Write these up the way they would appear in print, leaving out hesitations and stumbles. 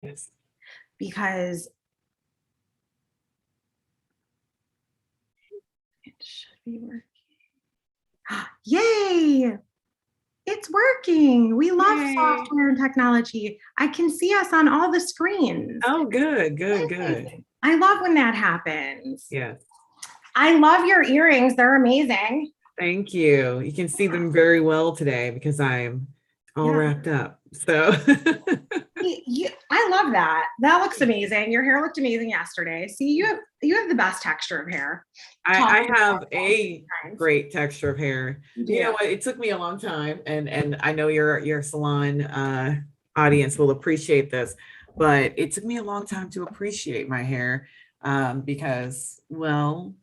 Yes. because it should be working. Yay! It's working. We love Yay. software and technology. I can see us on all the screens. Oh, good, good, good. Yay. I love when that happens. Yes. I love your earrings. They're amazing. Thank you. You can see them very well today because I'm all Yeah. wrapped up. So I love that. That looks amazing. Your hair looked amazing yesterday. See, you have the best texture of hair. I Talking have about a times. great texture of hair. You You know do. what? It took me a long time, and I know your salon audience will appreciate this, but it took me a long time to appreciate my hair because, well,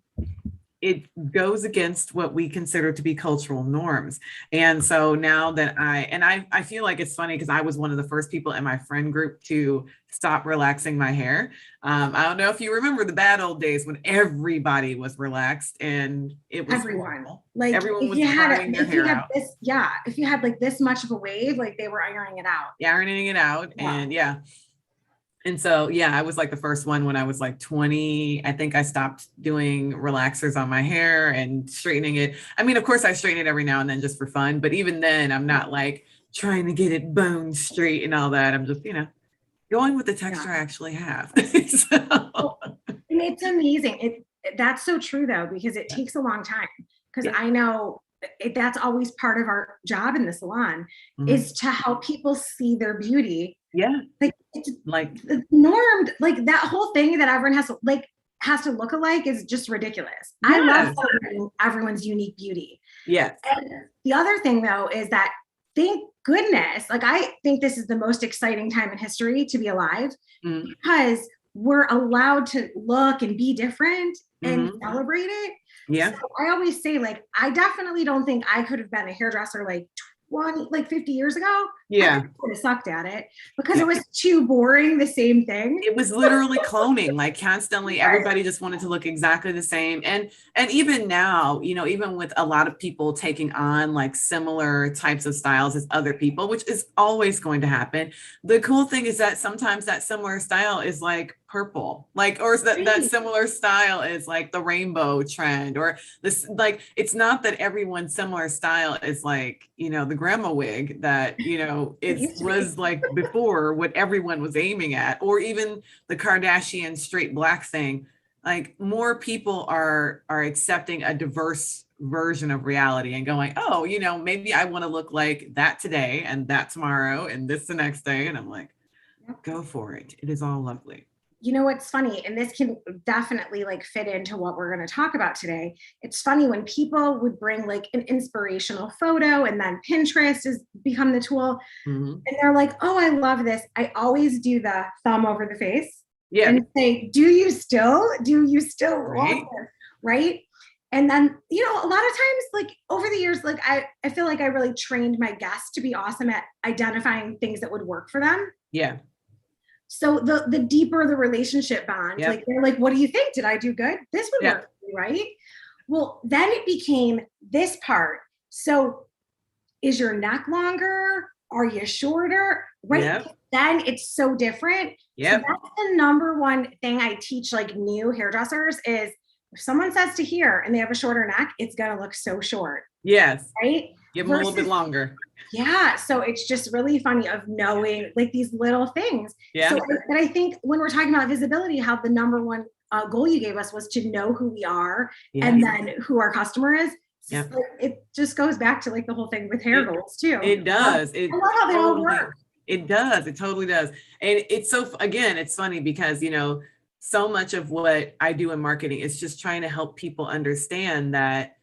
it goes against what we consider to be cultural norms. And so now that I feel like it's funny because I was one of the first people in my friend group to stop relaxing my hair. I don't know if you remember the bad old days when everybody was relaxed and it was Everyone. horrible. Like Everyone if was you had burning their if you hair had out. this, yeah, if you had like this much of a wave, like they were ironing it out. Ironing it out. Yeah. And yeah. And so, yeah, I was like the first one when I was like 20. I think I stopped doing relaxers on my hair and straightening it. I mean, of course, I straighten it every now and then just for fun. But even then, I'm not like trying to get it bone straight and all that. I'm just, going with the texture Yeah. I actually have. Well, and it's amazing. That's so true though, because it takes a long time. Because Yeah. I know that's always part of our job in the salon Mhm. is to help people see their beauty. Yeah. Like it's Like, normed, like that whole thing that everyone has to look alike is just ridiculous. I love yes. celebrating everyone's unique beauty. Yes. And the other thing though is that thank goodness, like I think this is the most exciting time in history to be alive Mm-hmm. because we're allowed to look and be different and Mm-hmm. celebrate it. So Yeah. I always say, like, I definitely don't think I could have been a hairdresser like 20, like 50 years ago. I Yeah. think I would have sucked at it because it Yeah. was too boring, the same thing. It was literally cloning, like constantly everybody just wanted to look exactly the same. And even now, even with a lot of people taking on like similar types of styles as other people, which is always going to happen, the cool thing is that sometimes that similar style is like purple, like, or is that similar style is like the rainbow trend, or this, like, it's not that everyone's similar style is like, the grandma wig that, It it used to be. was like before what everyone was aiming at, or even the Kardashian straight black thing. Like, more people are accepting a diverse version of reality and going, oh, maybe I want to look like that today and that tomorrow and this the next day. And I'm like, go for it. It is all lovely. You know what's funny, and this can definitely like fit into what we're going to talk about today. It's funny when people would bring like an inspirational photo and then Pinterest has become the tool Mm-hmm. and they're like, oh, I love this. I always do the thumb over the face Yeah. and say, do you still love Right. this? Right. And then, a lot of times, like over the years, like I feel like I really trained my guests to be awesome at identifying things that would work for them. Yeah. So the deeper the relationship bond, Yep. like they're like, what do you think? Did I do good? This would Yeah. work for you, right? Well, then it became this part. So is your neck longer? Are you shorter? Right. Yep. Then it's so different. So Yep. that's the number one thing I teach like new hairdressers is if someone says to here and they have a shorter neck, it's gonna look so short. Yes. Right. Give them a little Versus, bit longer. yeah. So it's just really funny of knowing like these little things. Yeah. So, but I think when we're talking about visibility, how the number one goal you gave us was to know who we are and then who our customer is. Yeah. So it just goes back to like the whole thing with hair goals too. It does. I love how they all work. It does. It totally does. And it's so, again, it's funny because, so much of what I do in marketing is just trying to help people understand that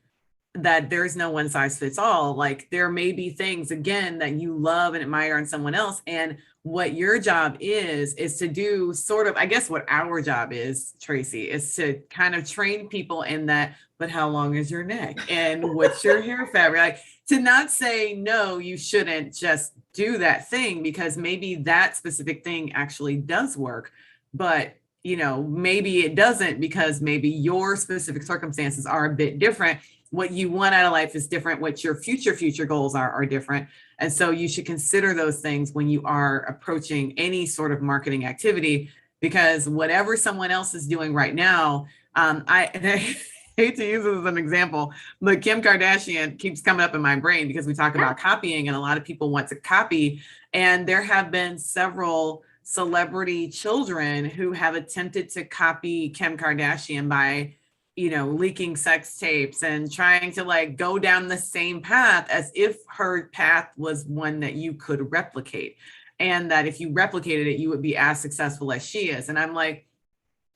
there's no one size fits all. Like, there may be things, again, that you love and admire in someone else. And what your job is to do sort of, I guess what our job is, Tracy, is to kind of train people in that, but how long is your neck? And what's your hair fabric? Like, to not say, no, you shouldn't just do that thing because maybe that specific thing actually does work. But maybe it doesn't because maybe your specific circumstances are a bit different. what you want out of life is different. What your future goals are different. And so you should consider those things when you are approaching any sort of marketing activity, because whatever someone else is doing right now, I hate to use this as an example, but Kim Kardashian keeps coming up in my brain because we talk about copying and a lot of people want to copy. And there have been several celebrity children who have attempted to copy Kim Kardashian by, leaking sex tapes and trying to like go down the same path as if her path was one that you could replicate. And that if you replicated it, you would be as successful as she is. And I'm like,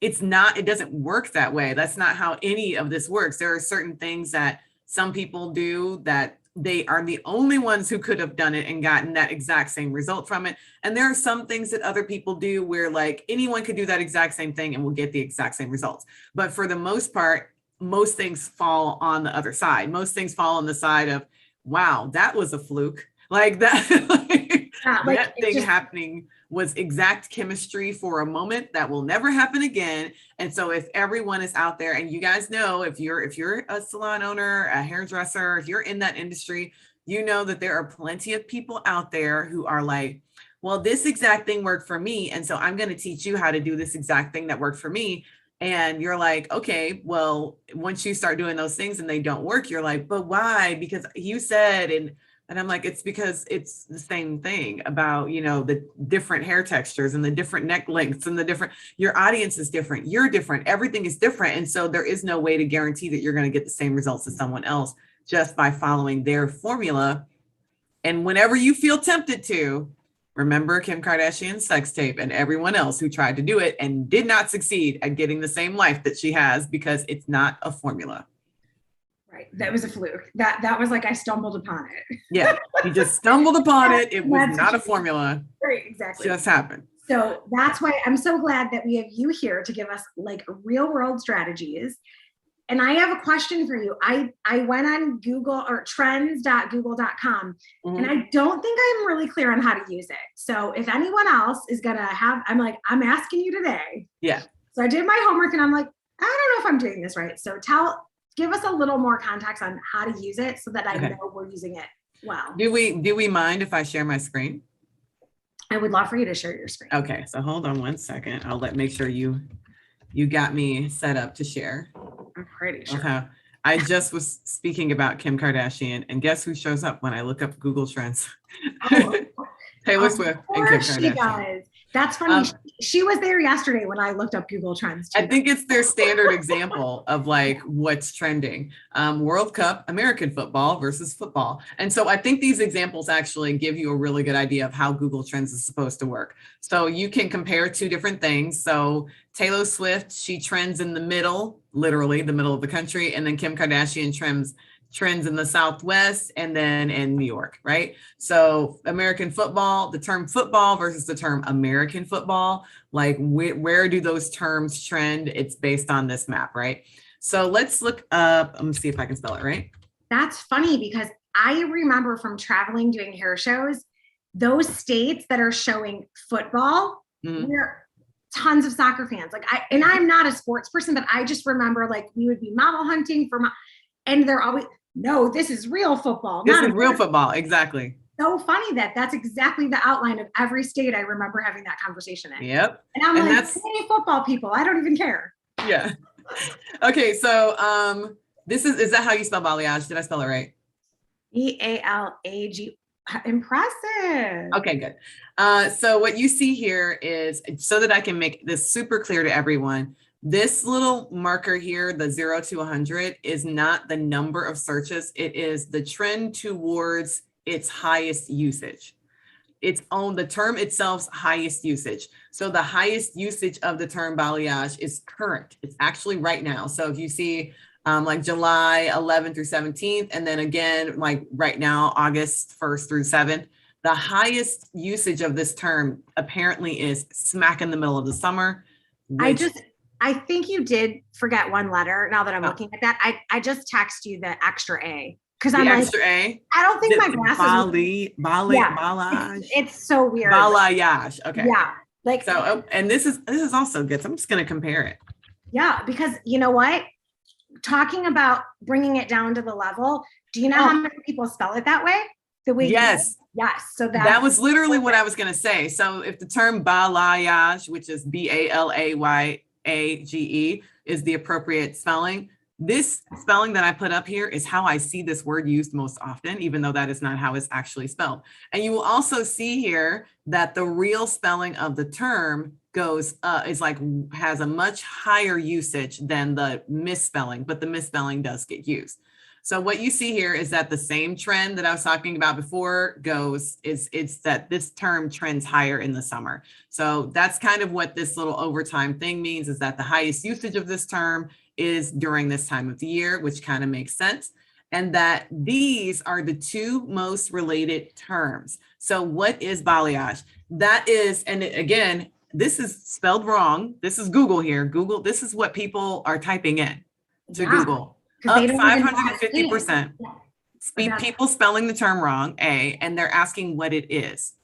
it doesn't work that way. That's not how any of this works. There are certain things that some people do that they are the only ones who could have done it and gotten that exact same result from it. And there are some things that other people do where like anyone could do that exact same thing and will get the exact same results. But for the most part, most things fall on the other side. Most things fall on the side of, wow, that was a fluke. Like that, that thing happening was exact chemistry for a moment that will never happen again. And so if everyone is out there, and you guys know, if you're a salon owner, a hairdresser, if you're in that industry, you know that there are plenty of people out there who are like, well, this exact thing worked for me. And so I'm going to teach you how to do this exact thing that worked for me. And you're like, okay, well, once you start doing those things and they don't work, you're like, but why? Because you said, and I'm like, it's because it's the same thing about, the different hair textures and the different neck lengths and your audience is different. You're different. Everything is different. And so there is no way to guarantee that you're going to get the same results as someone else just by following their formula. And whenever you feel tempted to, remember Kim Kardashian's sex tape and everyone else who tried to do it and did not succeed at getting the same life that she has, because it's not a formula. Right. That was a fluke. That was like, I stumbled upon it. Yeah. You just stumbled upon it. It was not a formula. Right. Exactly. Just happened. So that's why I'm so glad that we have you here to give us like real world strategies. And I have a question for you. I went on Google or trends.google.com and I don't think I'm really clear on how to use it. So if anyone else is going to I'm asking you today. Yeah. So I did my homework and I'm like, I don't know if I'm doing this right. So give us a little more context on how to use it so that I know we're using it well. Do we mind if I share my screen? I would love for you to share your screen. Okay, so hold on one second. I'll make sure you got me set up to share. I'm pretty sure. Okay. I just was speaking about Kim Kardashian, and guess who shows up when I look up Google Trends? Oh, Taylor Swift and Kim Kardashian. She does. That's funny. She was there yesterday when I looked up Google Trends too. I think it's their standard example of like what's trending. World Cup, American football versus football. And so I think these examples actually give you a really good idea of how Google Trends is supposed to work. So you can compare two different things. So Taylor Swift, she trends in the middle, literally the middle of the country. And then Kim Kardashian trends in the Southwest and then in New York, right? So American football, the term football versus the term American football, like where do those terms trend? It's based on this map, right? So let's look up, let me see if I can spell it right. That's funny because I remember from traveling, doing hair shows, those states that are showing football, we're tons of soccer fans. Like I'm not a sports person, but I just remember like we would be model hunting and they're always, no, this is real football. This is real football. Exactly. So funny that's exactly the outline of every state I remember having that conversation in. Yep. And I'm like, hey, football people, I don't even care. Yeah. Okay. So is that how you spell balayage? Did I spell it right? Balag. Impressive. Okay, good. So what you see here is, so that I can make this super clear to everyone, this little marker here, the 0 to 100, is not the number of searches. It is the trend towards its highest usage. It's on the term itself's highest usage. So the highest usage of the term balayage is current. It's actually right now. So if you see like July 11th through 17th, and then again, like right now, August 1st through 7th, the highest usage of this term apparently is smack in the middle of the summer. I think you did forget one letter. Now that I'm looking at that, I just text you the extra A because I'm like, extra A. I don't think my glasses. Balayage. It's so weird. Balayage. Okay. Yeah. Like so, and this is also good. So I'm just gonna compare it. Yeah, because you know what? talking about bringing it down to the level, do you know how many people spell it that way? The way yes. Yes. So that was literally what I was going to say. So if the term balayage, which is Balayage, is the appropriate spelling, this spelling that I put up here is how I see this word used most often, even though that is not how it's actually spelled. And you will also see here that the real spelling of the term has a much higher usage than the misspelling, but the misspelling does get used. So what you see here is that the same trend that I was talking about before it's that this term trends higher in the summer. So that's kind of what this little overtime thing means, is that the highest usage of this term is during this time of the year, which kind of makes sense. And that these are the two most related terms. So what is balayage? That is, and again, this is spelled wrong. This is Google here. Google, this is what people are typing in to Google. Up 550%. People spelling the term wrong, and they're asking what it is.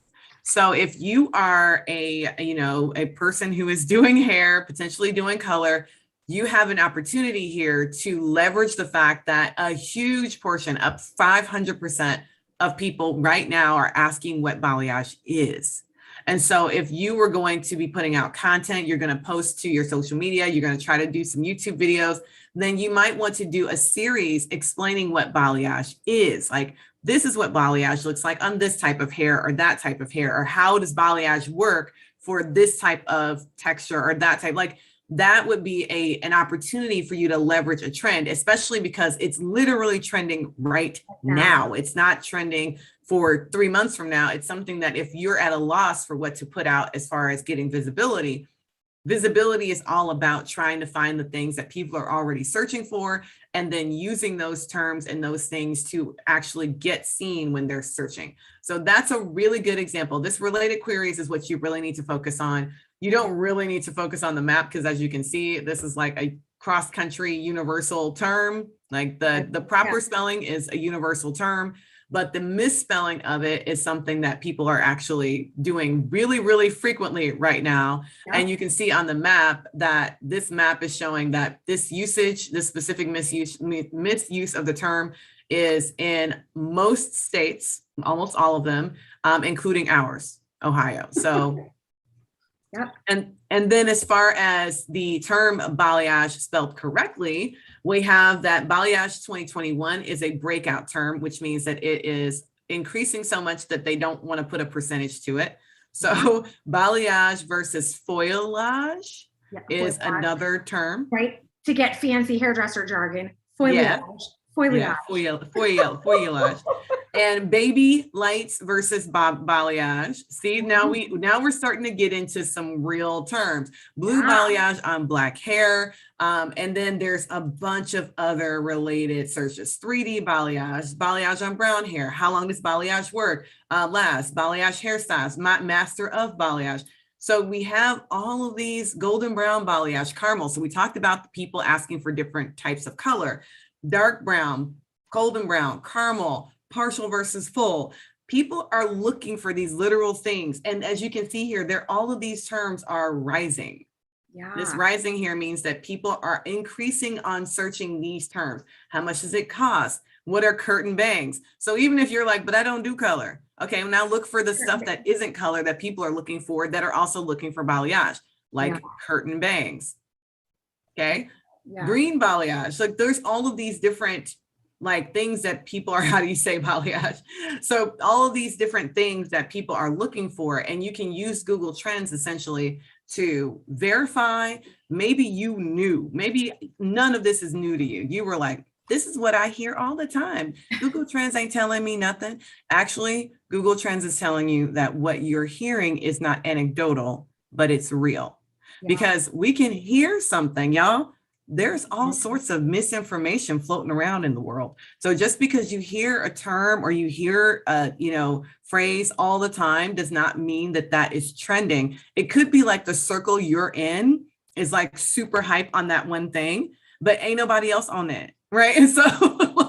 So if you are a person who is doing hair, potentially doing color, you have an opportunity here to leverage the fact that a huge portion, up 500% of people right now are asking what balayage is. And so if you were going to be putting out content, you're going to post to your social media, you're going to try to do some YouTube videos, then you might want to do a series explaining what balayage is. Like, this is what balayage looks like on this type of hair or that type of hair, or how does balayage work for this type of texture or that type. Like, that would be an opportunity for you to leverage a trend, especially because it's literally trending right now. It's not trending for 3 months from now. It's something that if you're at a loss for what to put out as far as getting visibility is all about trying to find the things that people are already searching for, and then using those terms and those things to actually get seen when they're searching. So that's a really good example. This related queries is what you really need to focus on. You don't really need to focus on the map, because as you can see, this is like a cross-country universal term. Like the proper spelling is a universal term, but the misspelling of it is something that people are actually doing really, really frequently right now. Yeah. And you can see on the map that this map is showing that this usage, this specific misuse of the term is in most states, almost all of them, including ours, Ohio. So yep. And then as far as the term balayage spelled correctly, we have that balayage 2021 is a breakout term, which means that it is increasing so much that they don't want to put a percentage to it. So balayage versus foliage is another term. Right, to get fancy hairdresser jargon, foliage. Foliage. And baby lights versus balayage. See, now we're starting to get into some real terms. Blue balayage on black hair. And then there's a bunch of other related searches. 3D balayage on brown hair. How long does balayage last? Balayage hairstyles, master of balayage. So we have all of these golden brown balayage, caramel. So we talked about the people asking for different types of color. Dark brown, golden brown, caramel, partial versus full. People are looking for these literal things. And as you can see here, all of these terms are rising. Yeah. This rising here means that people are increasing on searching these terms. How much does it cost? What are curtain bangs? So even if you're like, but I don't do color. Okay, now look for the stuff that isn't color that people are looking for, that are also looking for balayage, like curtain bangs. Okay. Yeah. Green balayage. Like, there's all of these different like things that people are, how do you say balayage? So all of these different things that people are looking for, and you can use Google Trends essentially to verify. Maybe you knew, maybe none of this is new to you. You were like, this is what I hear all the time. Google Trends ain't telling me nothing. Actually, Google Trends is telling you that what you're hearing is not anecdotal, but it's real. Yeah. Because we can hear something, y'all. There's all sorts of misinformation floating around in the world. So just because you hear a term or you hear a phrase all the time does not mean that that is trending. It could be like the circle you're in is like super hype on that one thing, but ain't nobody else on it, right? And so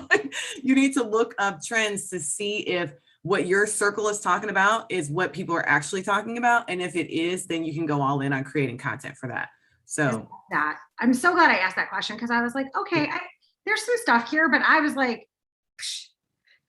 like, you need to look up trends to see if what your circle is talking about is what people are actually talking about. And if it is, then you can go all in on creating content for that. So I'm so glad I asked that question, because I was like, okay, there's some stuff here, but I was like,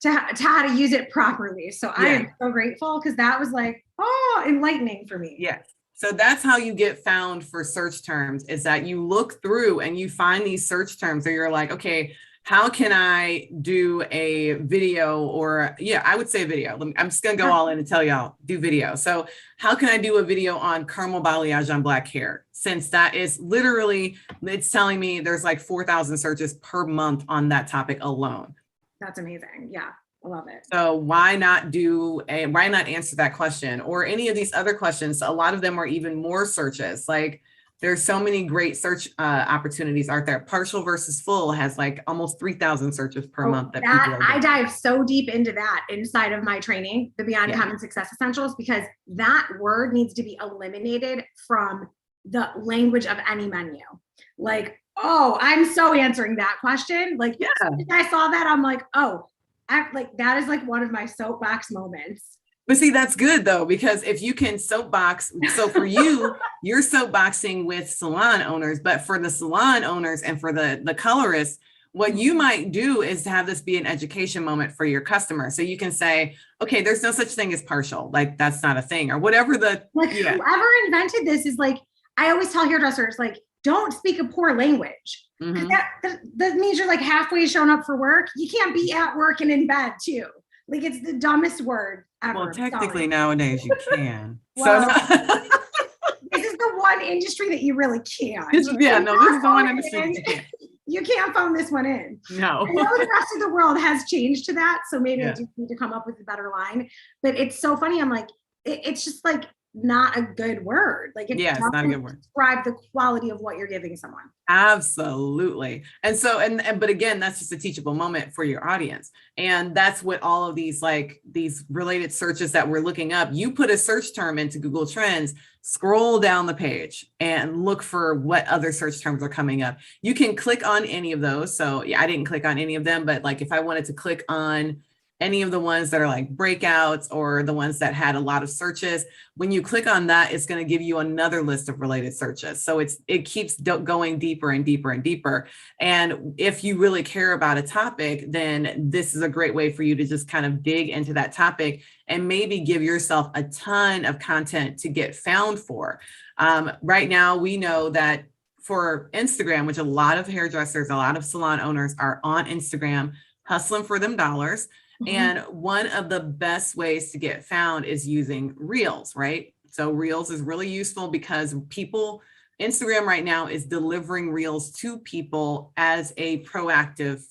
to how to use it properly. So I am so grateful, because that was like, oh, enlightening for me. Yeah. So that's how you get found for search terms, is that you look through and you find these search terms where you're like, okay, how can I do a video? Or I would say a video. I'm just going to go all in and tell y'all do video. So how can I do a video on caramel balayage on black hair? Since that is literally, it's telling me there's like 4,000 searches per month on that topic alone. That's amazing. Yeah. I love it. So why not answer that question or any of these other questions? A lot of them are even more searches. Like there's so many great search opportunities out there. Partial versus full has like almost 3,000 searches per month. I dive so deep into that inside of my training, the Beyond Common Success Essentials, because that word needs to be eliminated from the language of any menu. Like, oh, I'm so answering that question. Like, I saw that, I'm like, oh, that is like one of my soapbox moments. But see, that's good though, because if you can soapbox, so for you, you're soapboxing with salon owners, but for the salon owners and for the colorists, what you might do is to have this be an education moment for your customer. So you can say, okay, there's no such thing as partial, like that's not a thing, or whatever whoever invented this is like, I always tell hairdressers, like, don't speak a poor language. Mm-hmm. That means you're like halfway showing up for work. You can't be at work and in bed too. Like it's the dumbest word ever. Well, technically nowadays you can. Well, this is the one industry that you really can't. This is the one industry you can't. You can't phone this one in. No. I know the rest of the world has changed to that, so maybe I do need to come up with a better line. But it's so funny. I'm like, it's just like not a good word. Like it's not a good word. Describe the quality of what you're giving someone. Absolutely. And so, but again, that's just a teachable moment for your audience. And that's what all of these, like these related searches that we're looking up, you put a search term into Google Trends, scroll down the page and look for what other search terms are coming up. You can click on any of those. So I didn't click on any of them, but like if I wanted to click on any of the ones that are like breakouts or the ones that had a lot of searches, when you click on that, it's going to give you another list of related searches. So it keeps going deeper and deeper and deeper. And if you really care about a topic, then this is a great way for you to just kind of dig into that topic and maybe give yourself a ton of content to get found for. Right now, we know that for Instagram, which a lot of hairdressers, a lot of salon owners are on Instagram, hustling for them dollars. Mm-hmm. And one of the best ways to get found is using Reels, right? So Reels is really useful because Instagram right now is delivering Reels to people as a proactive,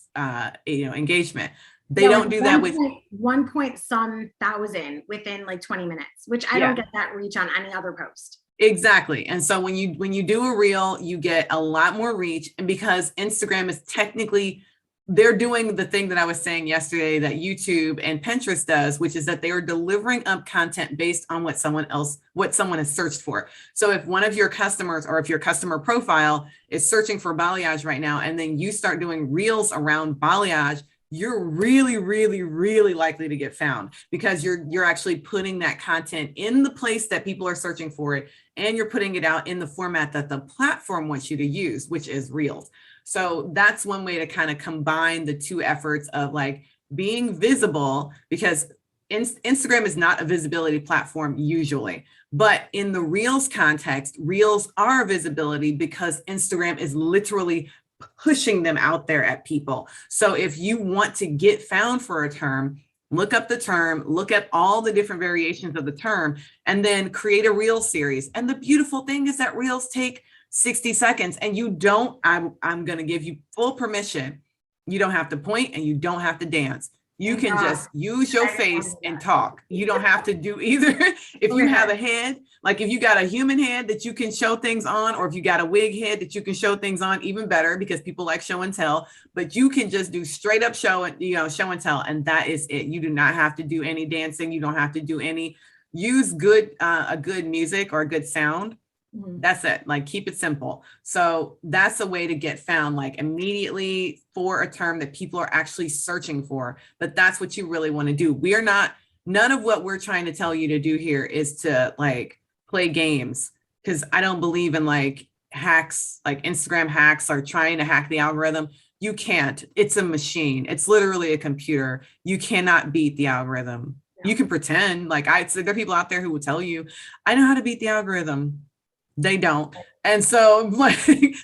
engagement. They don't do that with 1,000 within like 20 minutes, which I don't get that reach on any other post. Exactly. And so when you do a Reel, you get a lot more reach. And because Instagram is technically, they're doing the thing that I was saying yesterday that YouTube and Pinterest does, which is that they are delivering up content based on what someone has searched for. So if one of your customers or if your customer profile is searching for balayage right now, and then you start doing Reels around balayage, you're really, really, really likely to get found because you're actually putting that content in the place that people are searching for it. And you're putting it out in the format that the platform wants you to use, which is Reels. So that's one way to kind of combine the two efforts of like being visible, because Instagram is not a visibility platform usually, but in the Reels context, Reels are visibility because Instagram is literally pushing them out there at people. So if you want to get found for a term, look up the term, look at all the different variations of the term, and then create a Reel series. And the beautiful thing is that Reels take 60 seconds and I'm going to give you full permission. You don't have to point and you don't have to dance. You can just use your face and talk. You don't have to do either. If you have a head, like if you got a human head that you can show things on, or if you got a wig head that you can show things on, even better, because people like show and tell, but you can just do straight up show and tell. And that is it. You do not have to do any dancing. You don't have to do use a good music or a good sound. That's it. Like, keep it simple. So that's a way to get found, like immediately for a term that people are actually searching for. But that's what you really want to do. None of what we're trying to tell you to do here is to like play games, because I don't believe in like hacks, like Instagram hacks or trying to hack the algorithm. You can't. It's a machine. It's literally a computer. You cannot beat the algorithm. Yeah. You can pretend like so there are people out there who will tell you, I know how to beat the algorithm. They don't. And so like,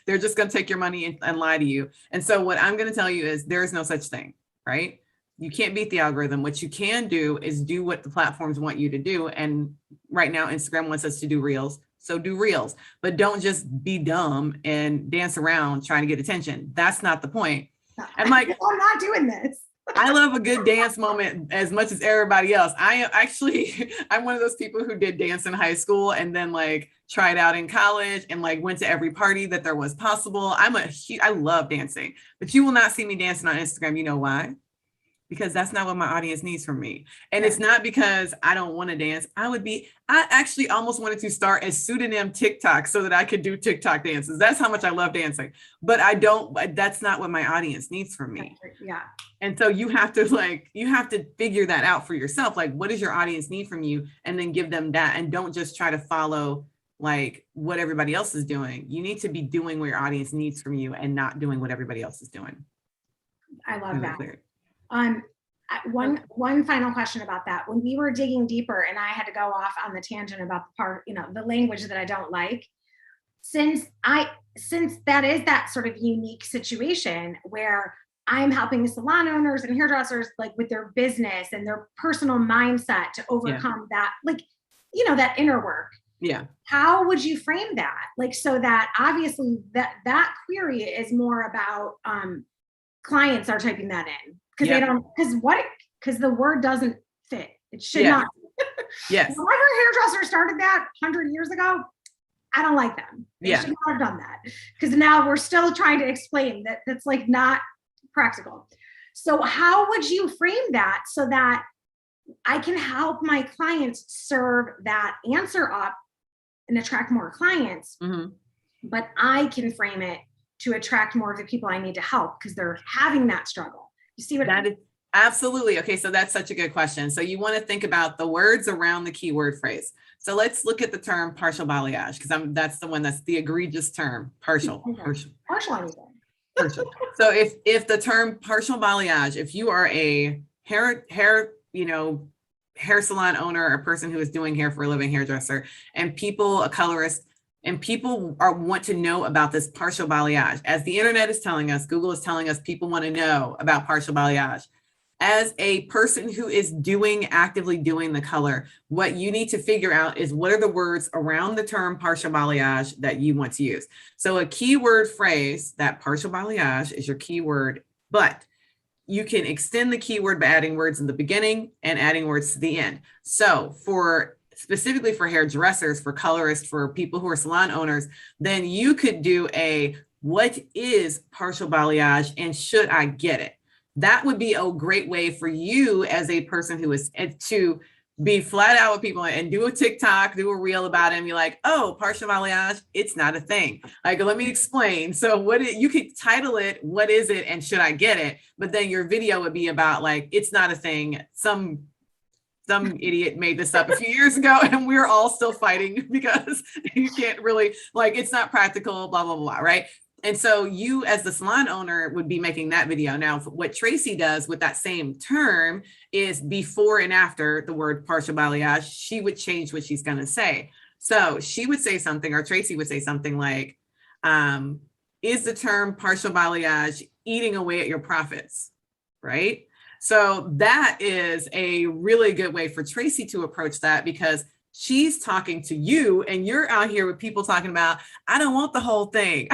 they're just going to take your money and lie to you. And so what I'm going to tell you is there is no such thing, right? You can't beat the algorithm. What you can do is do what the platforms want you to do. And right now, Instagram wants us to do reels. So do reels, but don't just be dumb and dance around trying to get attention. That's not the point. And like, I'm not doing this. I love a good dance moment as much as everybody else. I'm one of those people who did dance in high school and then like tried out in college and like went to every party that there was possible. I love dancing, but you will not see me dancing on Instagram. You know why? Because that's not what my audience needs from me. And it's not because I don't want to dance. I actually almost wanted to start a pseudonym TikTok so that I could do TikTok dances. That's how much I love dancing, but that's not what my audience needs from me. Yeah. And so you have to figure that out for yourself. Like, what does your audience need from you? And then give them that. And don't just try to follow like what everybody else is doing. You need to be doing what your audience needs from you and not doing what everybody else is doing. I love that. One final question about that. When we were digging deeper and I had to go off on the tangent about the part, the language that I don't like, since that is that sort of unique situation where I'm helping salon owners and hairdressers like with their business and their personal mindset to overcome that, like, that inner work. Yeah. How would you frame that? Like, so that obviously that query is more about clients are typing that in because the word doesn't fit. It should not. Yes. Whoever hairdresser started that 100 years ago, I don't like them. They should not have done that, because now we're still trying to explain that that's like not practical. So how would you frame that so that I can help my clients serve that answer up and attract more clients, but I can frame it to attract more of the people I need to help because they're having that struggle. You see what that is? Absolutely. Okay. So that's such a good question. So you want to think about the words around the keyword phrase. So let's look at the term partial balayage, because that's the one that's the egregious term, partial. anything. Partial. So if the term partial balayage, if you are a hair salon owner, or a person who is doing hair for a living, hairdresser, and a colorist, and people want to know about this partial balayage. As the internet is telling us, Google is telling us people want to know about partial balayage. As a person who is actively doing the color, what you need to figure out is what are the words around the term partial balayage that you want to use. So a keyword phrase, that partial balayage is your keyword, but you can extend the keyword by adding words in the beginning and adding words to the end. So specifically for hairdressers, for colorists, for people who are salon owners, then you could do what is partial balayage and should I get it? That would be a great way for you as a person who is to be flat out with people and do a TikTok, do a reel about it and be like, oh, partial balayage, it's not a thing. Like, let me explain. So you could title it, what is it and should I get it? But then your video would be about like, it's not a thing. Some idiot made this up a few years ago and we're all still fighting because you can't really, like, it's not practical, blah, blah, blah, right? And so you as the salon owner would be making that video. Now, what Tracy does with that same term is before and after the word partial balayage, she would change what she's going to say. So she would say something, or Tracy would say something like, is the term partial balayage eating away at your profits, right? So that is a really good way for Tracy to approach that, because she's talking to you and you're out here with people talking about, I don't want the whole thing.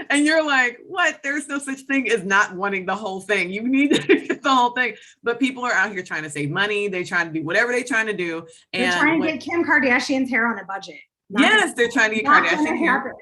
And you're like, what? There's no such thing as not wanting the whole thing. You need to get the whole thing. But people are out here trying to save money. They're trying to do whatever they're trying to do. They're trying to get Kim Kardashian's hair on a budget. Yes, they're trying to get Kardashian hair.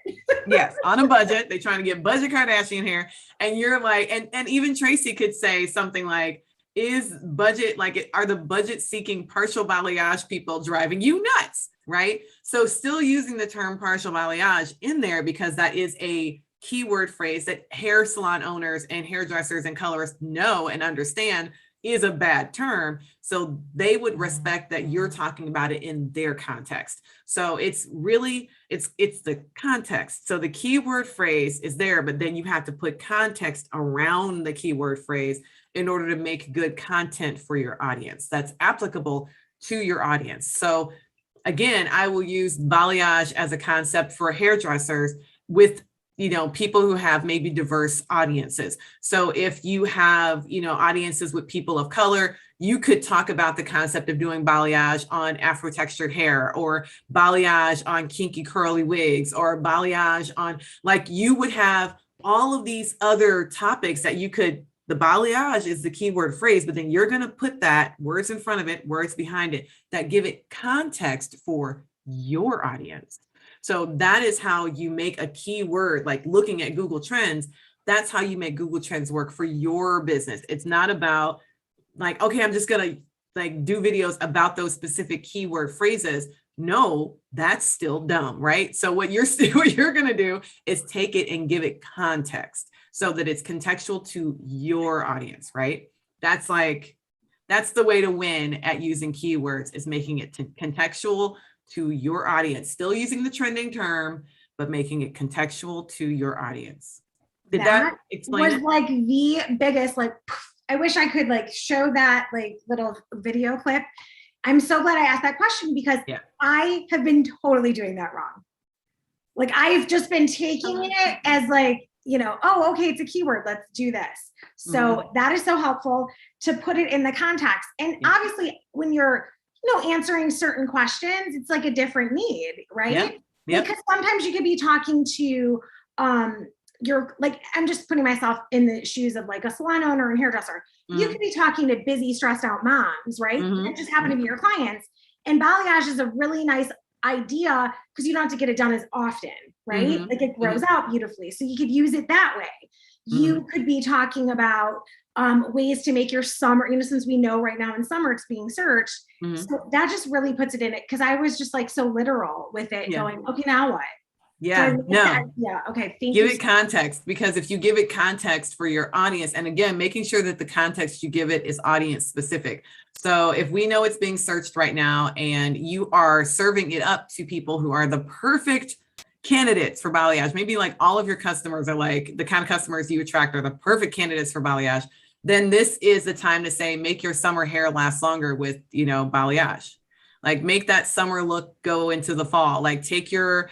Yes, on a budget. They're trying to get budget Kardashian hair. And you're like, and even Tracy could say something like, are the budget seeking partial balayage people driving you nuts, right? So still using the term partial balayage in there, because that is a keyword phrase that hair salon owners and hairdressers and colorists know and understand. is a bad term. So they would respect that you're talking about it in their context. So it's really, it's the context. So the keyword phrase is there, but then you have to put context around the keyword phrase in order to make good content for your audience that's applicable to your audience. So again, I will use balayage as a concept for hairdressers with, you know, people who have maybe diverse audiences. So if you have, you know, audiences with people of color, you could talk about the concept of doing balayage on Afro textured hair, or balayage on kinky curly wigs, or balayage on, like, you would have all of these other topics that you could, the balayage is the keyword phrase, but then you're going to put that words in front of it, words behind it that give it context for your audience. So that is how you make a keyword, like looking at Google Trends. That's how you make Google Trends work for your business. It's not about like, okay, I'm just going to like do videos about those specific keyword phrases. No, that's still dumb, right? So what you're going to do is take it and give it context so that it's contextual to your audience, right? That's the way to win at using keywords, is making it contextual to your audience, still using the trending term, but making it contextual to your audience. Did that explain was it? like the biggest, like, I wish I could like show that like little video clip. I'm so glad I asked that question, because I have been totally doing that wrong. Like, I've just been taking it as like, you know, oh, okay, it's a keyword, let's do this. So that is so helpful to put it in the context. And obviously when you're, you know, answering certain questions, it's like a different need, right? Because sometimes you could be talking to you're like, I'm just putting myself in the shoes of like a salon owner and hairdresser. You could be talking to busy, stressed out moms, right? That just happen to be your clients. And balayage is a really nice idea because you don't have to get it done as often, right? Like, it grows out beautifully. So you could use it that way. You could be talking about ways to make your summer, you know, since we know right now in summer it's being searched. So that just really puts it in it, because I was just like so literal with it, going, okay, now what? Yeah, no. Okay, thank you. Give it context, because if you give it context for your audience, and again, making sure that the context you give it is audience specific. So if we know it's being searched right now and you are serving it up to people who are the perfect candidates for balayage, maybe like all of your customers are like the kind of customers you attract are the perfect candidates for balayage, then this is the time to say, make your summer hair last longer with, you know, balayage. Like, make that summer look go into the fall. Like, take your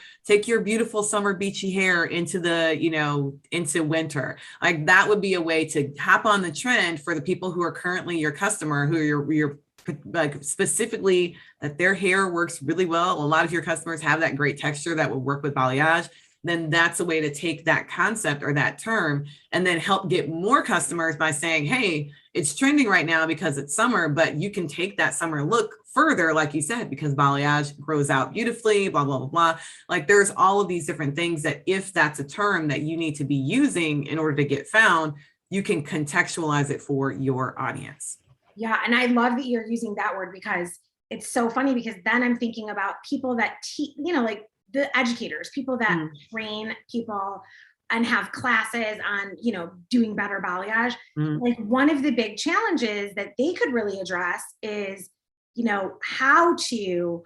beautiful summer beachy hair into the, you know, into winter. Like, that would be a way to hop on the trend for the people who are currently your customer, who you're like specifically that their hair works really well. A lot of your customers have that great texture that would work with balayage. Then that's a way to take that concept or that term and then help get more customers by saying, hey, it's trending right now because it's summer, but you can take that summer look further, like you said, because balayage grows out beautifully, blah, blah, blah, blah. Like, there's all of these different things that if that's a term that you need to be using in order to get found, you can contextualize it for your audience. Yeah. And I love that you're using that word, because it's so funny, because then I'm thinking about people that, you know, like the educators, people that train people and have classes on, you know, doing better balayage. Like, one of the big challenges that they could really address is, you know, how to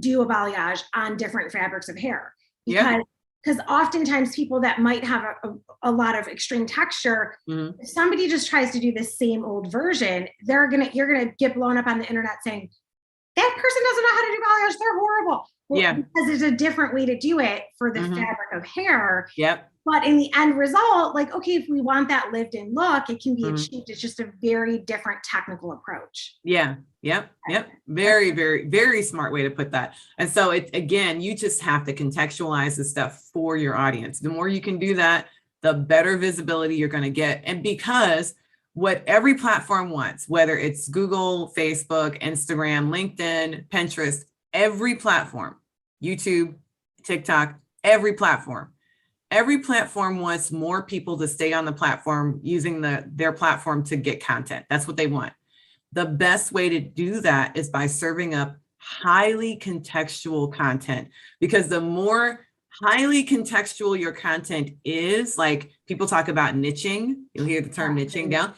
do a balayage on different fabrics of hair. Because oftentimes people that might have a lot of extreme texture, if somebody just tries to do the same old version, you're gonna get blown up on the internet saying, that person doesn't know how to do balayage, they're horrible. Well, because there's a different way to do it for the fabric of hair. But in the end result, like, okay, if we want that lived in look, it can be achieved. It's just a very different technical approach. Very, very, very smart way to put that. And so it, again, you just have to contextualize the stuff for your audience. The more you can do that, the better visibility you're going to get. And because what every platform wants, whether it's Google, Facebook, Instagram, LinkedIn, Pinterest, every platform, YouTube, TikTok, every platform wants more people to stay on the platform using their platform to get content. That's what they want. The best way to do that is by serving up highly contextual content, because the more highly contextual your content is, like people talk about niching, you'll hear the term niching down.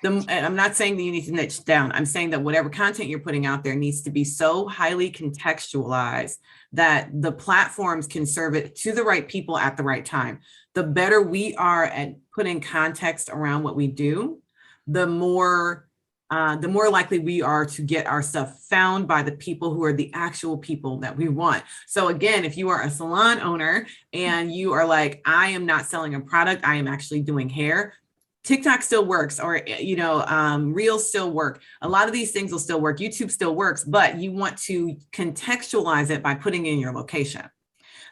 I'm not saying that you need to niche down. I'm saying that whatever content you're putting out there needs to be so highly contextualized that the platforms can serve it to the right people at the right time. The better we are at putting context around what we do, the more likely we are to get our stuff found by the people who are the actual people that we want. So again, if you are a salon owner and you are like, I am not selling a product, I am actually doing hair, TikTok still works, or, Reels still work. A lot of these things will still work. YouTube still works, but you want to contextualize it by putting in your location.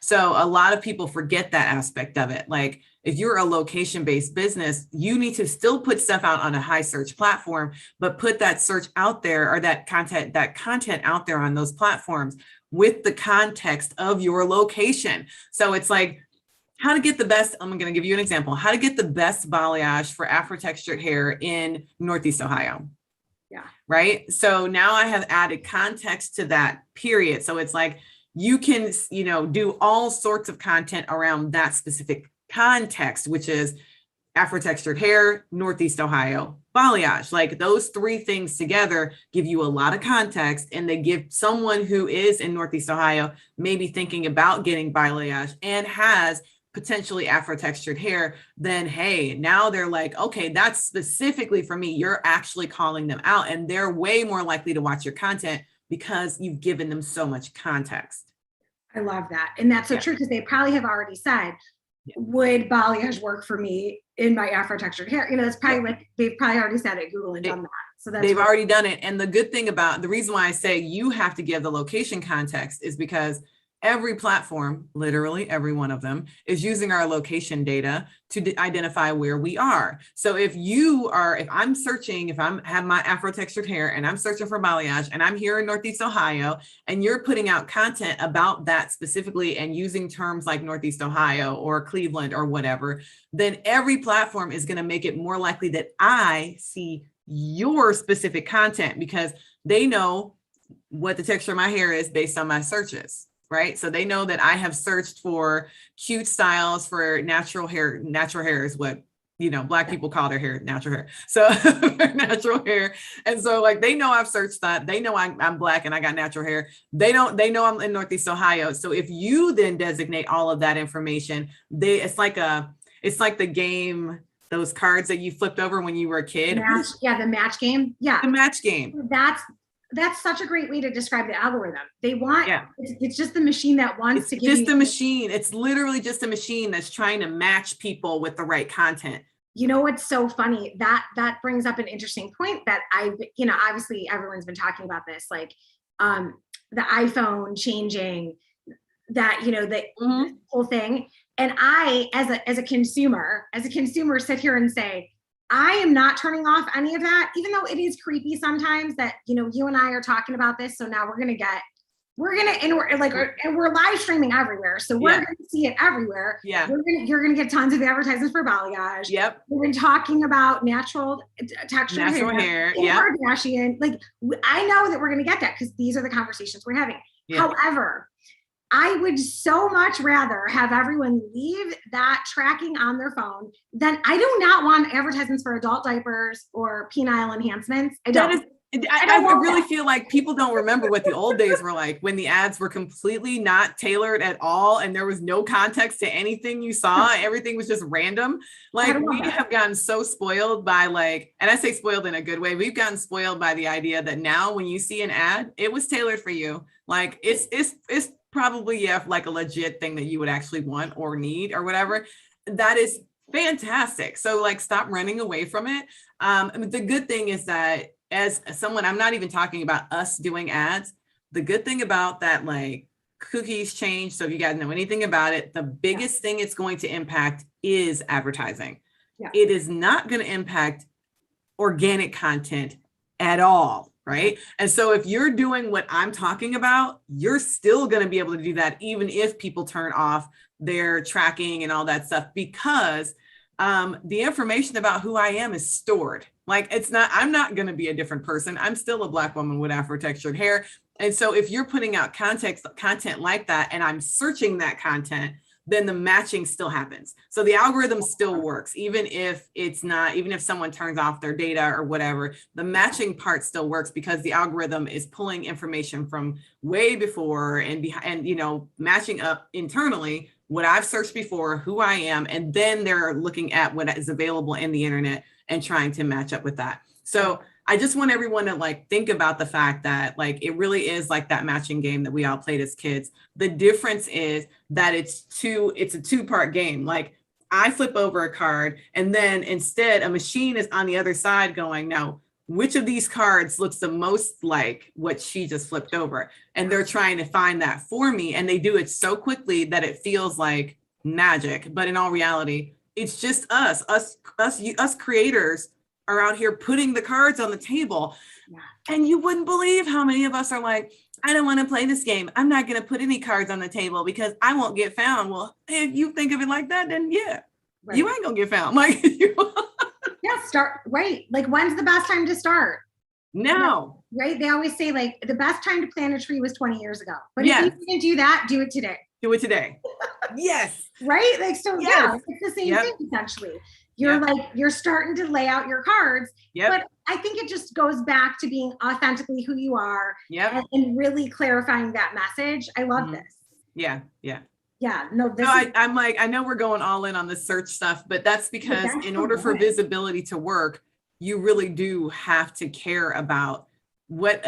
So a lot of people forget that aspect of it. Like if you're a location-based business, you need to still put stuff out on a high search platform, but put that search out there, or that content out there on those platforms with the context of your location. So it's like, how to get the best, I'm going to give you an example, how to get the best balayage for Afro-textured hair in Northeast Ohio. Yeah. Right. So now I have added context to that period. So it's like, you can, do all sorts of content around that specific context, which is Afro-textured hair, Northeast Ohio, balayage. Like those three things together give you a lot of context, and they give someone who is in Northeast Ohio, maybe thinking about getting balayage and has potentially Afro-textured hair, then hey, now they're like, okay, that's specifically for me. You're actually calling them out, and they're way more likely to watch your content because you've given them so much context. I love that. And that's so true, because they probably have already said, would balayage work for me in my Afro-textured hair? That's probably like, they've probably already said it, Google, and done that. So they've already done it. And the good thing about the reason why I say you have to give the location context is because every platform, literally every one of them, is using our location data to identify where we are. So if I'm searching, if I have my Afro-textured hair and I'm searching for balayage and I'm here in Northeast Ohio, and you're putting out content about that specifically and using terms like Northeast Ohio or Cleveland or whatever, then every platform is going to make it more likely that I see your specific content, because they know what the texture of my hair is based on my searches. Right. So they know that I have searched for cute styles for natural hair. Natural hair is what, Black people call their hair natural hair. So natural hair. And so like, they know I've searched that. They know I'm Black and I got natural hair. They know I'm in Northeast Ohio. So if you then designate all of that information, it's like the game, those cards that you flipped over when you were a kid. The match game. Yeah. The match game. That's such a great way to describe the algorithm. They want, it's just the machine that wants to give you. It's just a machine. It's literally just a machine that's trying to match people with the right content. What's so funny, that brings up an interesting point that obviously everyone's been talking about this, like the iPhone changing that, the whole thing. And I, as a consumer sit here and say, I am not turning off any of that, even though it is creepy sometimes that, you and I are talking about this. So now we're live streaming everywhere. So we're going to see it everywhere. Yeah. You're going to get tons of advertisements for balayage. Yep. We've been talking about natural textured hair. Yeah. Kardashian. Like, I know that we're going to get that because these are the conversations we're having. Yeah. However, I would so much rather have everyone leave that tracking on their phone than I do not want advertisements for adult diapers or penile enhancements. I really feel like people don't remember what the old days were like, when the ads were completely not tailored at all and there was no context to anything you saw. Everything was just random. Like we have gotten so spoiled by and I say spoiled in a good way. We've gotten spoiled by the idea that now when you see an ad, it was tailored for you. Like it's probably like a legit thing that you would actually want or need or whatever. That is fantastic. So like, stop running away from it. The good thing is that as someone, I'm not even talking about us doing ads. The good thing about that, like cookies change. So if you guys know anything about it, the biggest thing it's going to impact is advertising. Yeah. It is not going to impact organic content at all. Right. And so if you're doing what I'm talking about, you're still going to be able to do that, even if people turn off their tracking and all that stuff, because the information about who I am is stored. Like I'm not going to be a different person. I'm still a Black woman with Afro-textured hair. And so if you're putting out content like that, and I'm searching that content, then the matching still happens. So the algorithm still works, even if someone turns off their data or whatever, the matching part still works because the algorithm is pulling information from way before and matching up internally what I've searched before, who I am, and then they're looking at what is available in the internet and trying to match up with that. So I just want everyone to like think about the fact that like it really is like that matching game that we all played as kids. The difference is that it's a two-part game. Like I flip over a card and then instead a machine is on the other side going, now, which of these cards looks the most like what she just flipped over? And they're trying to find that for me. And they do it so quickly that it feels like magic. But in all reality, it's just us creators are out here putting the cards on the table. And you wouldn't believe how many of us are like, I don't want to play this game. I'm not going to put any cards on the table because I won't get found. Well, if you think of it like that, then yeah, right. You ain't going to get found. Like, start, right. Like, when's the best time to start? No. Right. They always say like the best time to plant a tree was 20 years ago. But if you can do that, do it today. Do it today. Yes. Right. Like, so yeah, it's the same thing essentially. You're starting to lay out your cards, but I think it just goes back to being authentically who you are and really clarifying that message. I love this. Yeah. No, I'm like, I know we're going all in on the search stuff, but that's because in order for visibility to work, you really do have to care about what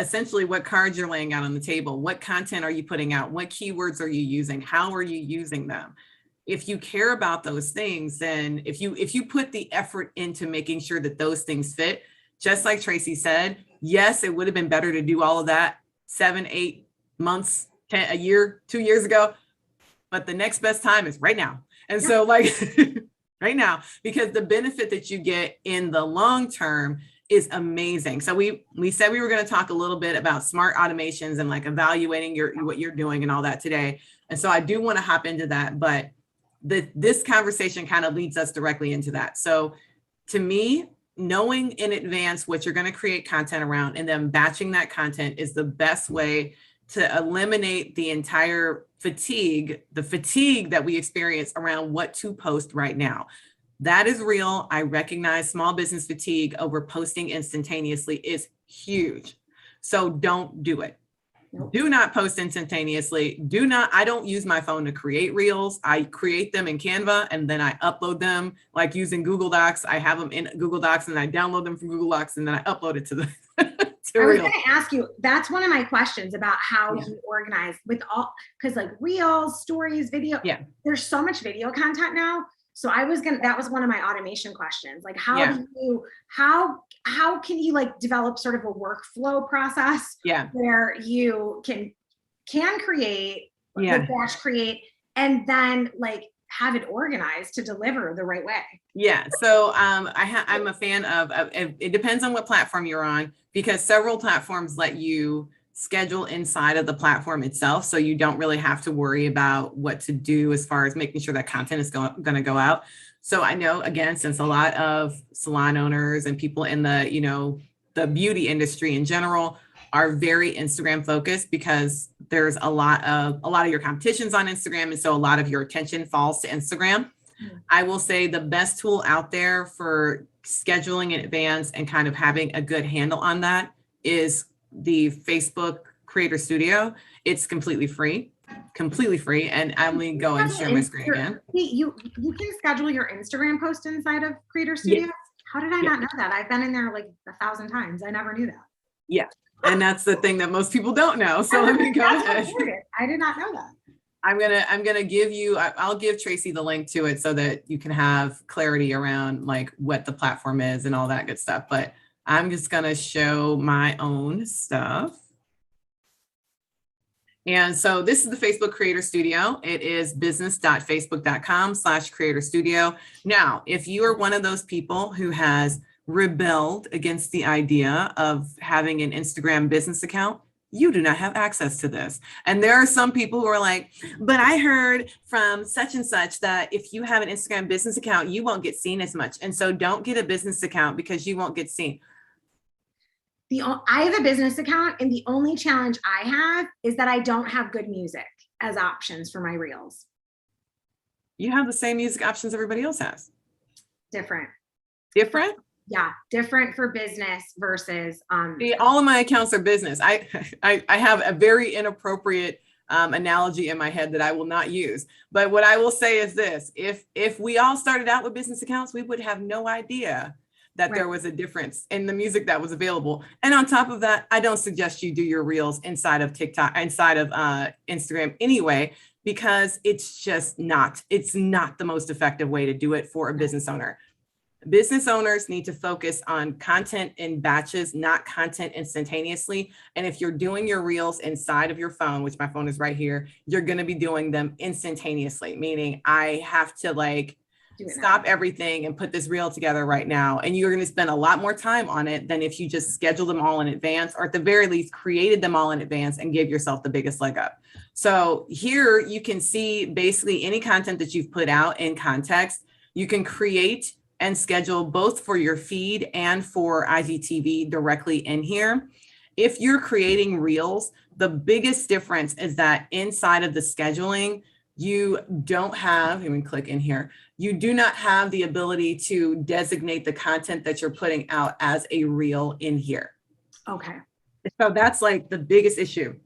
cards you're laying out on the table. What content are you putting out? What keywords are you using? How are you using them? If you care about those things, then if you put the effort into making sure that those things fit, just like Tracy said, yes, it would have been better to do all of that 7, 8 months, a year, 2 years ago, but the next best time is right now. And so like right now, because the benefit that you get in the long term is amazing. So we said we were going to talk a little bit about smart automations and like evaluating what you're doing and all that today. And so I do want to hop into that, but this conversation kind of leads us directly into that. So to me, knowing in advance what you're going to create content around and then batching that content is the best way to eliminate the entire fatigue that we experience around what to post right now. That is real. I recognize small business fatigue over posting instantaneously is huge. So don't do it. Nope. Do not post instantaneously. I don't use my phone to create reels. I create them in Canva and then I upload them like using Google Docs. I have them in Google Docs and I download them from Google Docs and then I upload it to the I was going to ask you, that's one of my questions about how you organize with all, because like reels, stories, video, there's so much video content now. So that was one of my automation questions. Like how can you like develop sort of a workflow process where you can create, batch create, and then like have it organized to deliver the right way? Yeah. So I'm a fan of it depends on what platform you're on, because several platforms let you schedule inside of the platform itself. So you don't really have to worry about what to do as far as making sure that content is going to go out. So I know, again, since a lot of salon owners and people in the beauty industry in general are very Instagram focused, because there's a lot of your competitions on Instagram. And so a lot of your attention falls to Instagram. I will say the best tool out there for scheduling in advance and kind of having a good handle on that is the Facebook Creator Studio. It's completely free. And I'm going to go and share my screen again. You can schedule your Instagram post inside of Creator Studio? Yeah. How did I not know that? I've been in there like 1,000 times. I never knew that. Yeah. And that's the thing that most people don't know. So let me go ahead. I did not know that. I'm gonna give you, I'll give Tracy the link to it so that you can have clarity around like what the platform is and all that good stuff. But I'm just gonna show my own stuff. And so this is the Facebook Creator Studio. It is business.facebook.com/creator studio. Now, if you are one of those people who has rebelled against the idea of having an Instagram business account, you do not have access to this. And there are some people who are like, but I heard from such and such that if you have an Instagram business account, you won't get seen as much. And so don't get a business account because you won't get seen. I have a business account, and the only challenge I have is that I don't have good music as options for my reels. You have the same music options everybody else has. Different. Different? Yeah, different for business versus all of my accounts are business. I have a very inappropriate analogy in my head that I will not use. But what I will say is this: if we all started out with business accounts, we would have no idea that there was a difference in the music that was available. And on top of that, I don't suggest you do your reels inside of TikTok, inside of Instagram anyway, because it's not the most effective way to do it for a business owner. Business owners need to focus on content in batches, not content instantaneously. And if you're doing your reels inside of your phone, which my phone is right here, you're going to be doing them instantaneously, meaning I have to like stop everything and put this reel together right now. And you're going to spend a lot more time on it than if you just schedule them all in advance, or at the very least created them all in advance and give yourself the biggest leg up. So here you can see basically any content that you've put out in context. You can create and schedule both for your feed and for IGTV directly in here. If you're creating reels, the biggest difference is that inside of the scheduling, you don't have, let me click in here, you do not have the ability to designate the content that you're putting out as a reel in here. Okay. So that's like the biggest issue.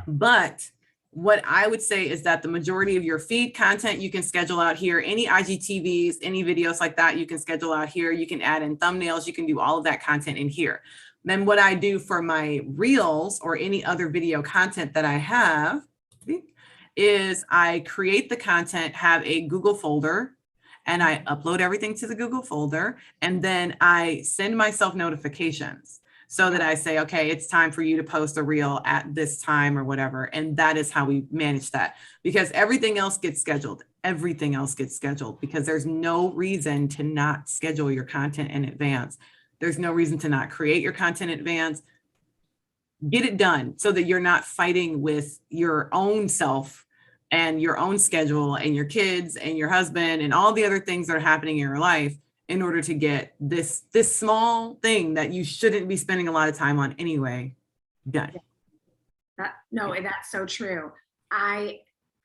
But what I would say is that the majority of your feed content you can schedule out here. Any IGTVs, any videos like that, you can schedule out here. You can add in thumbnails. You can do all of that content in here. Then what I do for my reels or any other video content that I have is I create the content, have a Google folder, and I upload everything to the Google folder. And then I send myself notifications. So that I say, okay, it's time for you to post a reel at this time or whatever. And that is how we manage that, because everything else gets scheduled. Everything else gets scheduled because there's no reason to not schedule your content in advance. There's no reason to not create your content in advance. Get it done so that you're not fighting with your own self and your own schedule and your kids and your husband and all the other things that are happening in your life in order to get this small thing that you shouldn't be spending a lot of time on anyway done. That's so true. I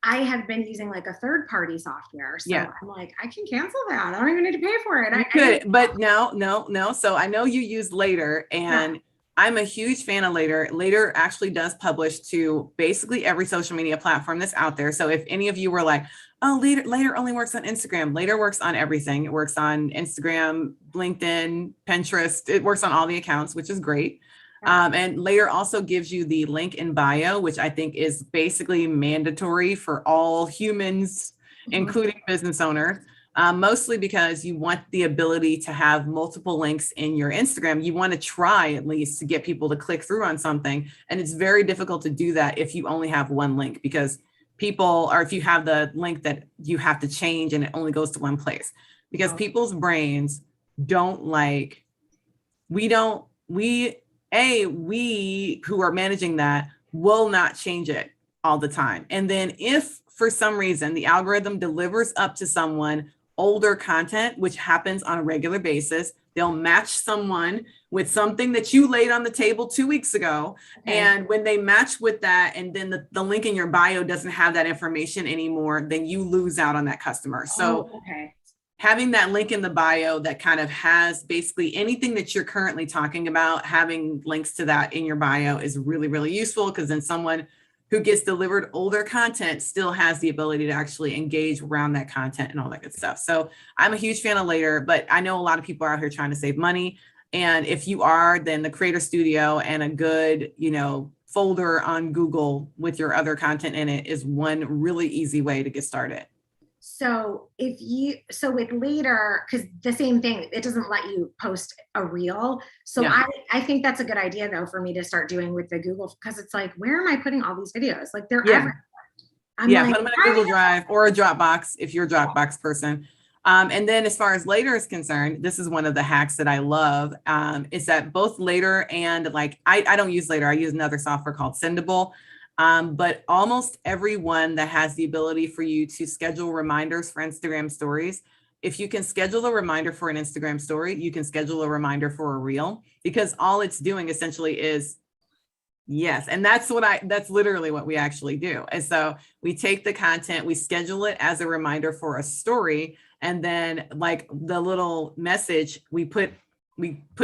have been using like a third-party software. So I'm like, I can cancel that. I don't even need to pay for it. You could, but no. So I know you use Later, and I'm a huge fan of Later. Later actually does publish to basically every social media platform that's out there. So if any of you were like, oh, Later only works on Instagram, Later works on everything. It works on Instagram, LinkedIn, Pinterest. It works on all the accounts, which is great. And Later also gives you the link in bio, which I think is basically mandatory for all humans, including business owners. Mostly because you want the ability to have multiple links in your Instagram. You want to try at least to get people to click through on something. And it's very difficult to do that if you only have one link, because people, or if you have the link that you have to change and it only goes to one place, because people's brains don't like, we who are managing that will not change it all the time. And then if for some reason the algorithm delivers up to someone older content, which happens on a regular basis, they'll match someone with something that you laid on the table 2 weeks ago. Okay. And when they match with that, and then the link in your bio doesn't have that information anymore, then you lose out on that customer. So having that link in the bio that kind of has basically anything that you're currently talking about, having links to that in your bio is really, really useful, because then someone who gets delivered older content still has the ability to actually engage around that content and all that good stuff. So I'm a huge fan of Later, but I know a lot of people are out here trying to save money. And if you are, then the Creator Studio and a good, folder on Google with your other content in it is one really easy way to get started. So with Later, because the same thing, it doesn't let you post a reel. So I think that's a good idea though for me to start doing with the Google, because it's like, where am I putting all these videos? Like they're everywhere. Put them in a Google Drive or a Dropbox if you're a Dropbox person. And then as far as Later is concerned, this is one of the hacks that I love, is that both Later and I don't use Later, I use another software called Sendable. But almost everyone that has the ability for you to schedule reminders for Instagram stories, if you can schedule a reminder for an Instagram story, you can schedule a reminder for a reel, because all it's doing essentially is Yes. And that's literally what we actually do. And so we take the content, we schedule it as a reminder for a story. And then like the little message, we put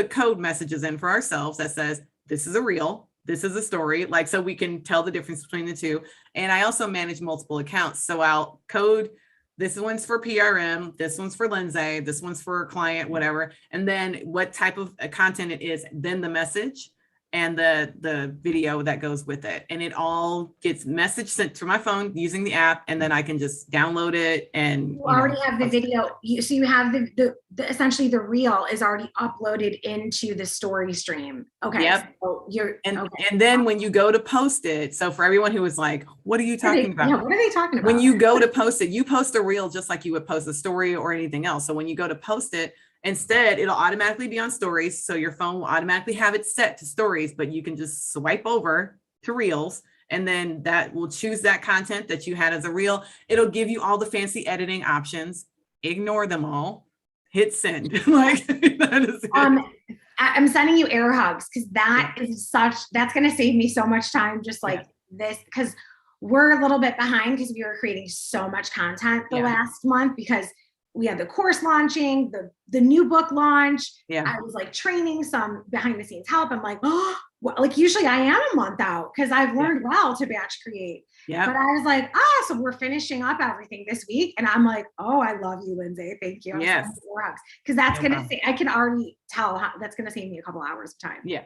code messages in for ourselves that says, this is a reel, this is a story. Like, so we can tell the difference between the two. And I also manage multiple accounts. So I'll code, this one's for PRM, this one's for Lindsay, this one's for a client, whatever. And then what type of content it is, then the message and the video that goes with it. And it all gets message sent to my phone using the app, and then I can just download it. And you already have the video. So you have the essentially the reel is already uploaded into the story stream. Okay. Yep. So and then when you go to post it, so for everyone who was like, what are you talking about? Yeah, what are they talking about? When you go to post it, you post a reel just like you would post a story or anything else. So when you go to post it, instead, it'll automatically be on stories. So your phone will automatically have it set to stories, but you can just swipe over to reels, and then that will choose that content that you had as a reel. It'll give you all the fancy editing options. Ignore them all. Hit send. Like that is it. I'm sending you air hugs because that's going to save me so much time. Just like this, because we're a little bit behind because we were creating so much content the last month because we had the course launching, the new book launch. Yeah. I was like training some behind the scenes help. I'm like, oh, well, like usually I am a month out because I've learned well to batch create. Yeah. But I was like, so we're finishing up everything this week. And I'm like, oh, I love you, Lindsay. Thank you. Yes. Because that's going to say, I can already tell how that's going to save me a couple hours of time. Yeah,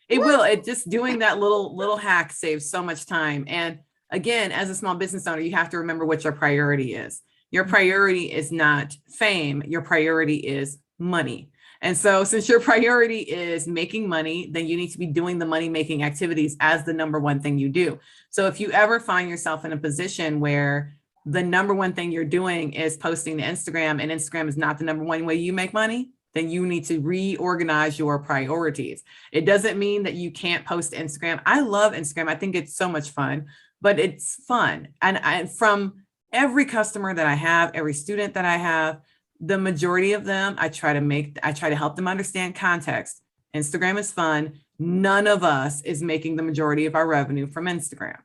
it will. It just doing that little hack saves so much time. And again, as a small business owner, you have to remember what your priority is. Your priority is not fame. Your priority is money. And so since your priority is making money, then you need to be doing the money-making activities as the number one thing you do. So if you ever find yourself in a position where the number one thing you're doing is posting to Instagram and Instagram is not the number one way you make money, then you need to reorganize your priorities. It doesn't mean that you can't post to Instagram. I love Instagram. I think it's so much fun, but it's fun. And from every customer that I have, every student that I have, the majority of them, I try to help them understand context. Instagram is fun. None of us is making the majority of our revenue from Instagram.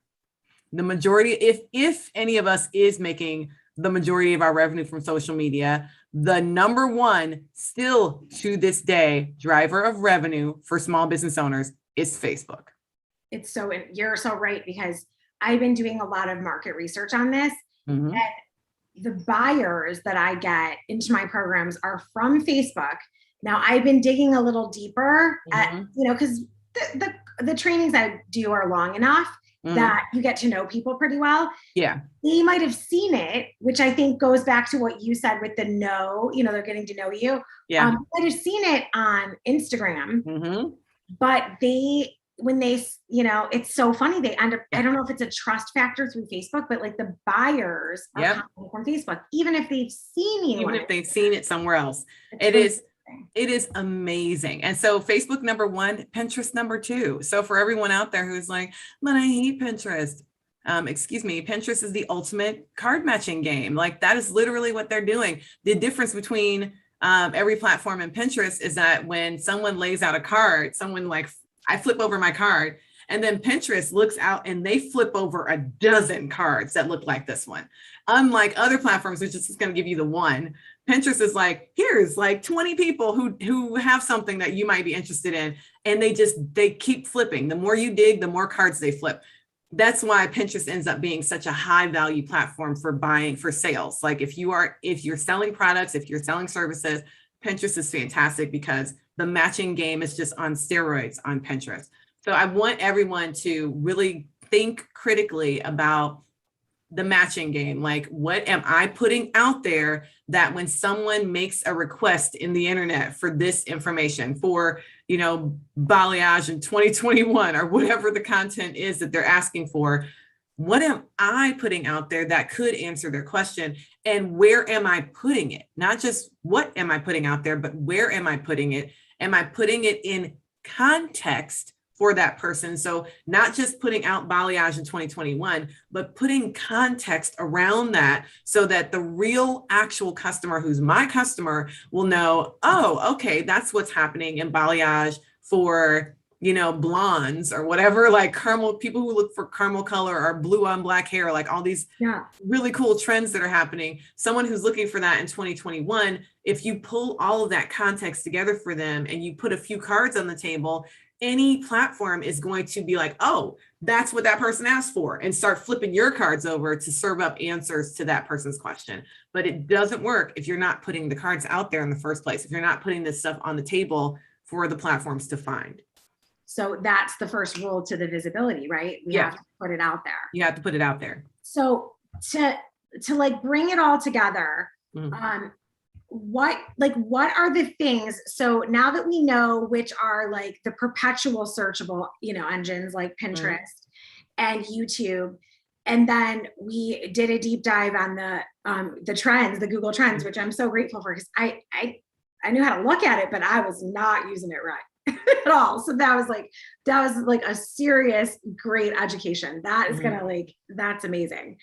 The majority, if any of us is making the majority of our revenue from social media, the number one still to this day driver of revenue for small business owners is Facebook. You're so right, because I've been doing a lot of market research on this. Mm-hmm. And the buyers that I get into my programs are from Facebook. Now I've been digging a little deeper at, because the trainings I do are long enough that you get to know people pretty well. Yeah. They might have seen it, which I think goes back to what you said with the they're getting to know you. Yeah. Might have seen it on Instagram, but when they, it's so funny. They end up, I don't know if it's a trust factor through Facebook, but like the buyers are coming from Facebook, even if they've seen you. Even if they've seen it somewhere else. It is amazing. And so Facebook number one, Pinterest number two. So for everyone out there who's like, but I hate Pinterest. Excuse me, Pinterest is the ultimate card matching game. Like that is literally what they're doing. The difference between every platform and Pinterest is that when someone lays out a card, I flip over my card, and then Pinterest looks out and they flip over a dozen cards that look like this one. Unlike other platforms, which is just going to give you the one, Pinterest is like, here's like 20 people who have something that you might be interested in. And they keep flipping. The more you dig, the more cards they flip. That's why Pinterest ends up being such a high value platform for sales. Like if you're selling products, if you're selling services, Pinterest is fantastic because the matching game is just on steroids on Pinterest. So I want everyone to really think critically about the matching game. Like, what am I putting out there that when someone makes a request in the internet for this information, for, balayage in 2021 or whatever the content is that they're asking for, what am I putting out there that could answer their question? And where am I putting it? Not just what am I putting out there, but where am I putting it? Am I putting it in context for that person? So not just putting out balayage in 2021, but putting context around that so that the real actual customer who's my customer will know, oh, okay, that's what's happening in balayage for blondes or whatever, like caramel, people who look for caramel color or blue on black hair, like all these really cool trends that are happening. Someone who's looking for that in 2021, if you pull all of that context together for them and you put a few cards on the table, any platform is going to be like, oh, that's what that person asked for, and start flipping your cards over to serve up answers to that person's question. But it doesn't work if you're not putting the cards out there in the first place, if you're not putting this stuff on the table for the platforms to find. So that's the first rule to the visibility, right? We have to put it out there. You have to put it out there. So to like bring it all together, what are the things? So now that we know which are like the perpetual searchable, engines like Pinterest and YouTube, and then we did a deep dive on the trends, the Google Trends, which I'm so grateful for, because I knew how to look at it, but I was not using it right at all. So that was like a serious, great education. That is gonna that's amazing.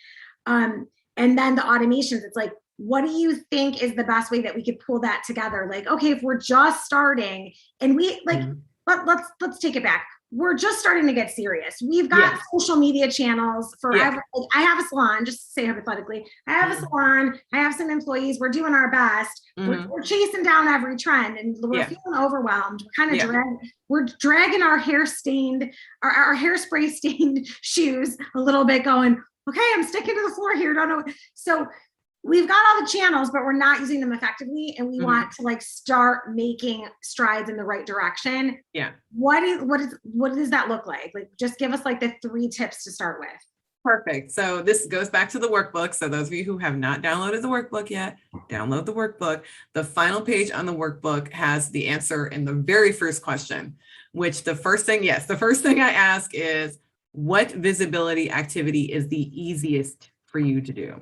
And then the automations, it's like, what do you think is the best way that we could pull that together? Like, okay, if we're just starting and we like, let's take it back. We're just starting to get serious. We've got social media channels for every, like, I have a salon, just to say hypothetically, I have a salon, I have some employees, we're doing our best. We're chasing down every trend and we're feeling overwhelmed. We're kind of dragging our hair stained, our hairspray stained shoes a little bit, going, okay, I'm sticking to the floor here. Don't know. So we've got all the channels, but we're not using them effectively. And we want to like start making strides in the right direction. Yeah. What does that look like? Like, just give us like the 3 tips to start with. Perfect. So this goes back to the workbook. So those of you who have not downloaded the workbook yet, download the workbook. The final page on the workbook has the answer in the very first question, which the first thing I ask is, what visibility activity is the easiest for you to do?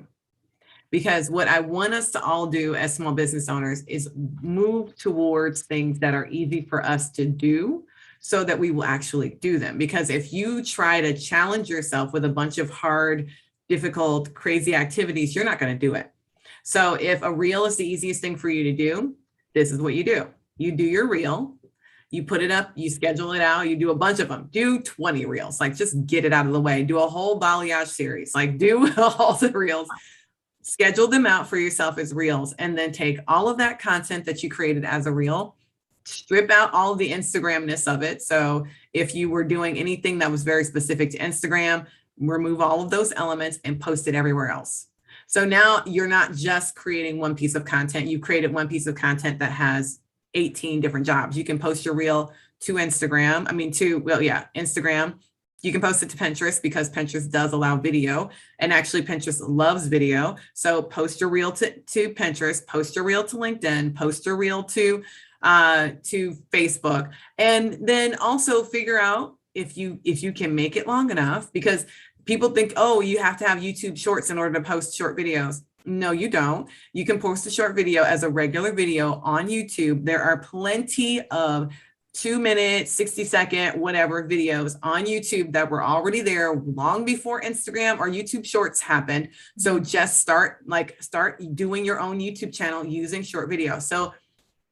Because what I want us to all do as small business owners is move towards things that are easy for us to do, so that we will actually do them. Because if you try to challenge yourself with a bunch of hard, difficult, crazy activities, you're not going to do it. So if a reel is the easiest thing for you to do, this is what you do. You do your reel, you put it up, you schedule it out, you do a bunch of them, do 20 reels, like just get it out of the way, do a whole balayage series, like do all the reels. Schedule them out for yourself as reels, and then take all of that content that you created as a reel, strip out all of the Instagramness of it. So if you were doing anything that was very specific to Instagram, remove all of those elements and post it everywhere else. So now you're not just creating one piece of content. You created one piece of content that has 18 different jobs. You can post your reel to Instagram. Instagram. You can post it to Pinterest, because Pinterest does allow video, and actually Pinterest loves video. So post your reel to Pinterest, post your reel to LinkedIn, post your reel to Facebook, and then also figure out if you can make it long enough, because people think, oh, you have to have YouTube Shorts in order to post short videos. No, you don't. You can post a short video as a regular video on YouTube. There are plenty of 2-minute, 60-second, whatever videos on YouTube that were already there long before Instagram or YouTube Shorts happened. So just start doing your own YouTube channel using short video. So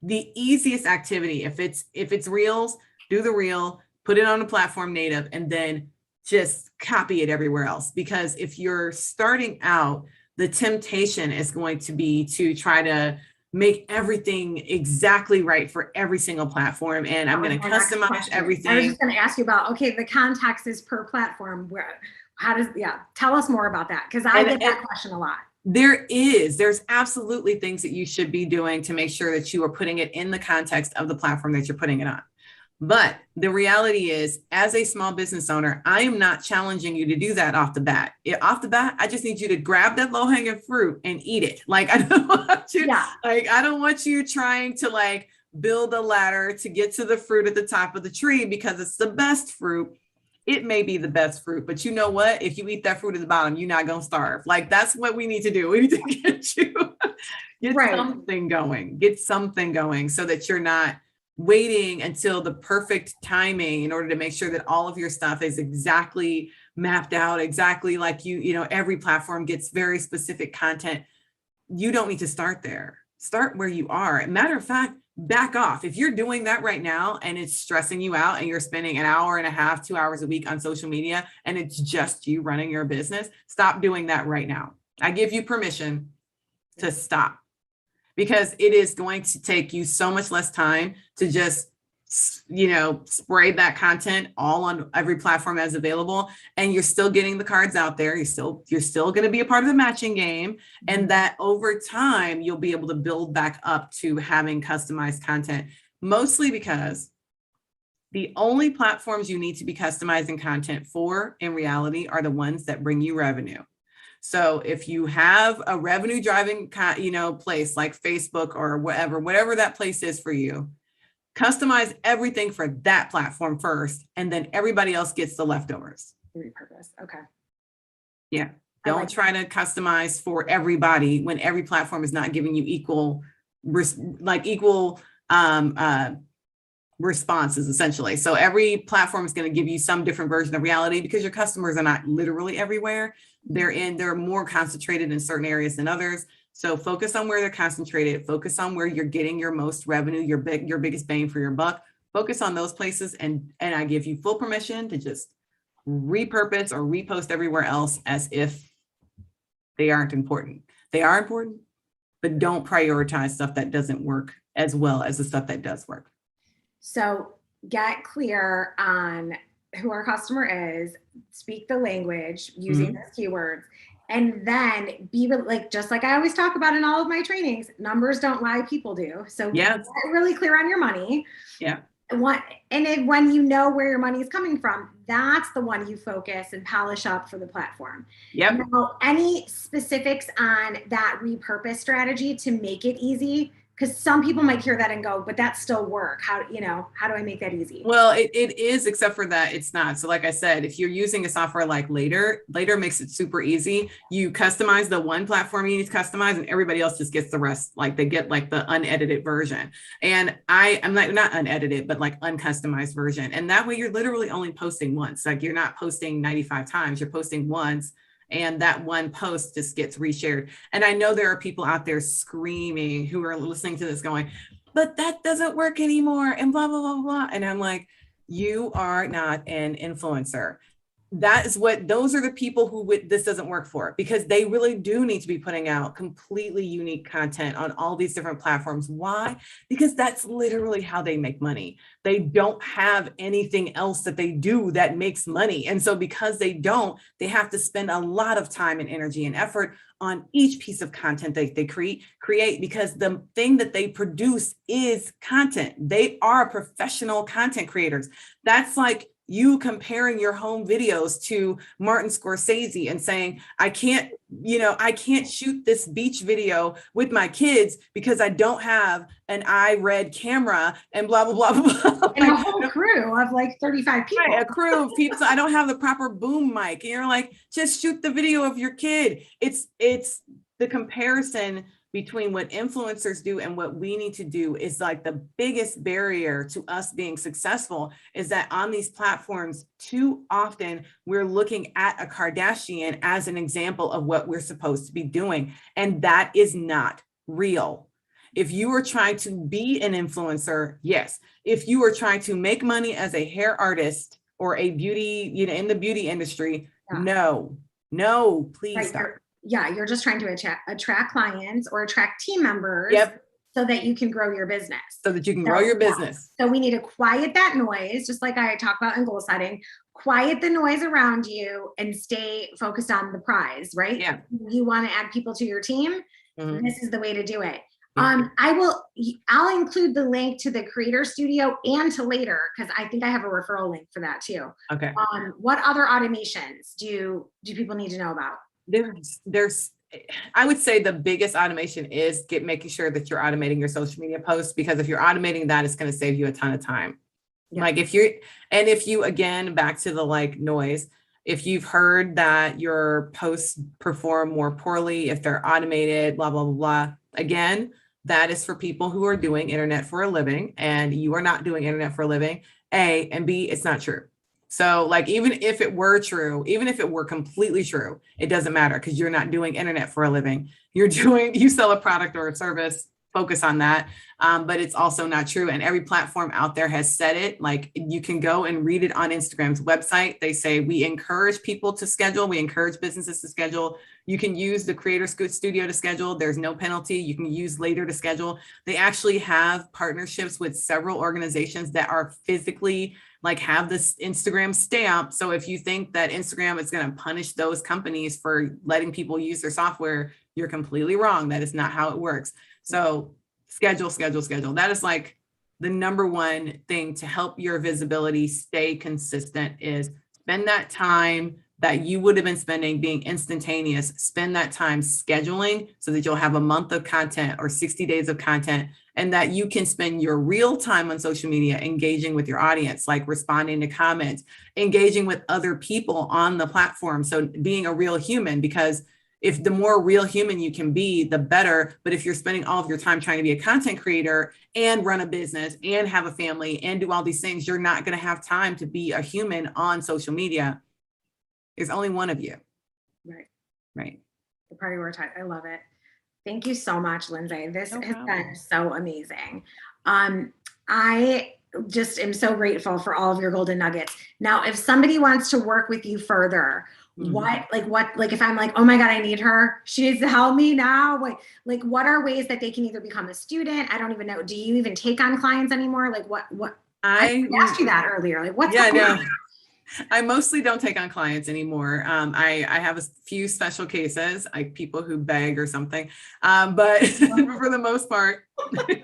the easiest activity, if it's reels, do the reel, put it on a platform native, and then just copy it everywhere else. Because if you're starting out, the temptation is going to be to try to make everything exactly right for every single platform. And I'm going to customize everything. I was just going to ask you about, okay, the context is per platform. Tell us more about that, because I get that question a lot. There's absolutely things that you should be doing to make sure that you are putting it in the context of the platform that you're putting it on. But the reality is, as a small business owner, I am not challenging you to do that off the bat. I just need you to grab that low hanging fruit and eat it. Like, I don't want you, I don't want you trying to build a ladder to get to the fruit at the top of the tree because it's the best fruit. It may be the best fruit, but you know what? If you eat that fruit at the bottom, you're not going to starve. Like, that's what we need to do. We need to get something going so that you're not waiting until the perfect timing in order to make sure that all of your stuff is exactly mapped out, exactly like every platform gets very specific content. You don't need to start there. start where you are. Matter of fact, back off. If you're doing that right now and it's stressing you out and you're spending an hour and a half, 2 hours a week on social media, and it's just you running your business, stop doing that right now. I give you permission to stop, because it is going to take you so much less time to just, spray that content all on every platform as available, and you're still getting the cards out there. You're still going to be a part of the matching game, and that over time you'll be able to build back up to having customized content, mostly because the only platforms you need to be customizing content for in reality are the ones that bring you revenue. So if you have a revenue driving, place like Facebook or whatever that place is for you, customize everything for that platform first, and then everybody else gets the leftovers. Repurpose. Okay. Yeah. Don't try to customize for everybody when every platform is not giving you equal responses, essentially. So every platform is going to give you some different version of reality, because your customers are not literally everywhere. They're more concentrated in certain areas than others. So focus on where they're concentrated, focus on where you're getting your most revenue, your biggest bang for your buck. Focus on those places, and I give you full permission to just repurpose or repost everywhere else as if they aren't important. They are important, but don't prioritize stuff that doesn't work as well as the stuff that does work. So get clear on who our customer is, speak the language using those keywords, and then be just like I always talk about in all of my trainings, numbers don't lie, people do. So get really clear on your money. Yeah. When you know where your money is coming from, that's the one you focus and polish up for the platform. Yep. Now, any specifics on that repurpose strategy to make it easy? Because some people might hear that and go, but that still work. How do I make that easy? Well, it is, except for that it's not. So like I said, if you're using a software like Later makes it super easy. You customize the one platform you need to customize, and everybody else just gets the rest. Like they get like the unedited version. And I'm not unedited, but like uncustomized version. And that way you're literally only posting once. Like you're not posting 95 times, you're posting once. And that one post just gets reshared. And I know there are people out there screaming who are listening to this going, but that doesn't work anymore and blah, blah, blah, blah. And I'm like, you are not an influencer. Those are the people who this doesn't work for, because they really do need to be putting out completely unique content on all these different platforms. Why? Because that's literally how they make money. They don't have anything else that they do that makes money. And so because they have to spend a lot of time and energy and effort on each piece of content that they create, because the thing that they produce is content. They are professional content creators. That's like you comparing your home videos to Martin Scorsese and saying, I can't shoot this beach video with my kids because I don't have an iRed camera and blah, blah, blah, blah. And a whole crew of like 35 people. Right, a crew of people. So I don't have the proper boom mic. And you're like, just shoot the video of your kid. It's the comparison between what influencers do and what we need to do is like the biggest barrier to us being successful, is that on these platforms, too often we're looking at a Kardashian as an example of what we're supposed to be doing. And that is not real. If you are trying to be an influencer, yes. If you are trying to make money as a hair artist or a beauty, in the beauty industry, no, please stop. You're just trying to attract clients or attract team members so that you can grow your business. So we need to quiet that noise, just like I talk about in goal setting, quiet the noise around you and stay focused on the prize, right? Yeah. You want to add people to your team. This is the way to do it. I'll include the link to the Creator Studio and to Later, because I think I have a referral link for that too. Okay. What other automations do people need to know about? There's I would say the biggest automation is making sure that you're automating your social media posts, because if you're automating that, it's going to save you a ton of time. Like if you again, back to the like noise, if you've heard that your posts perform more poorly if they're automated, blah, blah, blah, blah. Again, that is for people who are doing internet for a living, and you are not doing internet for a living. A, and B, it's not true. So like, even if it were true, even if it were completely true, it doesn't matter, because you're not doing internet for a living. You sell a product or a service. focus on that. But it's also not true. And every platform out there has said it. Like, you can go and read it on Instagram's website. They say, we encourage people to schedule. We encourage businesses to schedule. You can use the Creator Studio to schedule. There's no penalty. You can use Later to schedule. They actually have partnerships with several organizations that are physically like have this Instagram stamp. So if you think that Instagram is going to punish those companies for letting people use their software, you're completely wrong. That is not how it works. So schedule. That is like the number one thing to help your visibility stay consistent, is spend that time that you would have been spending being instantaneous, spend that time scheduling so that you'll have a month of content or 60 days of content, and that you can spend your real time on social media engaging with your audience, like responding to comments, engaging with other people on the platform. So being a real human, because if the more real human you can be, the better. But if you're spending all of your time trying to be a content creator and run a business and have a family and do all these things, you're not going to have time to be a human on social media. There's only one of you. Right. The prioritize. I love it. Thank you so much, Lindsay. This has been so amazing. I just am so grateful for all of your golden nuggets. Now, if somebody wants to work with you further, what, if I'm like, oh my God, I need her, she needs to help me now. What are ways that they can either become a student? I don't even know. Do you even take on clients anymore? Like what I asked you that earlier. Like what's going on? I mostly don't take on clients anymore. I have a few special cases, like people who beg or something. But for the most part,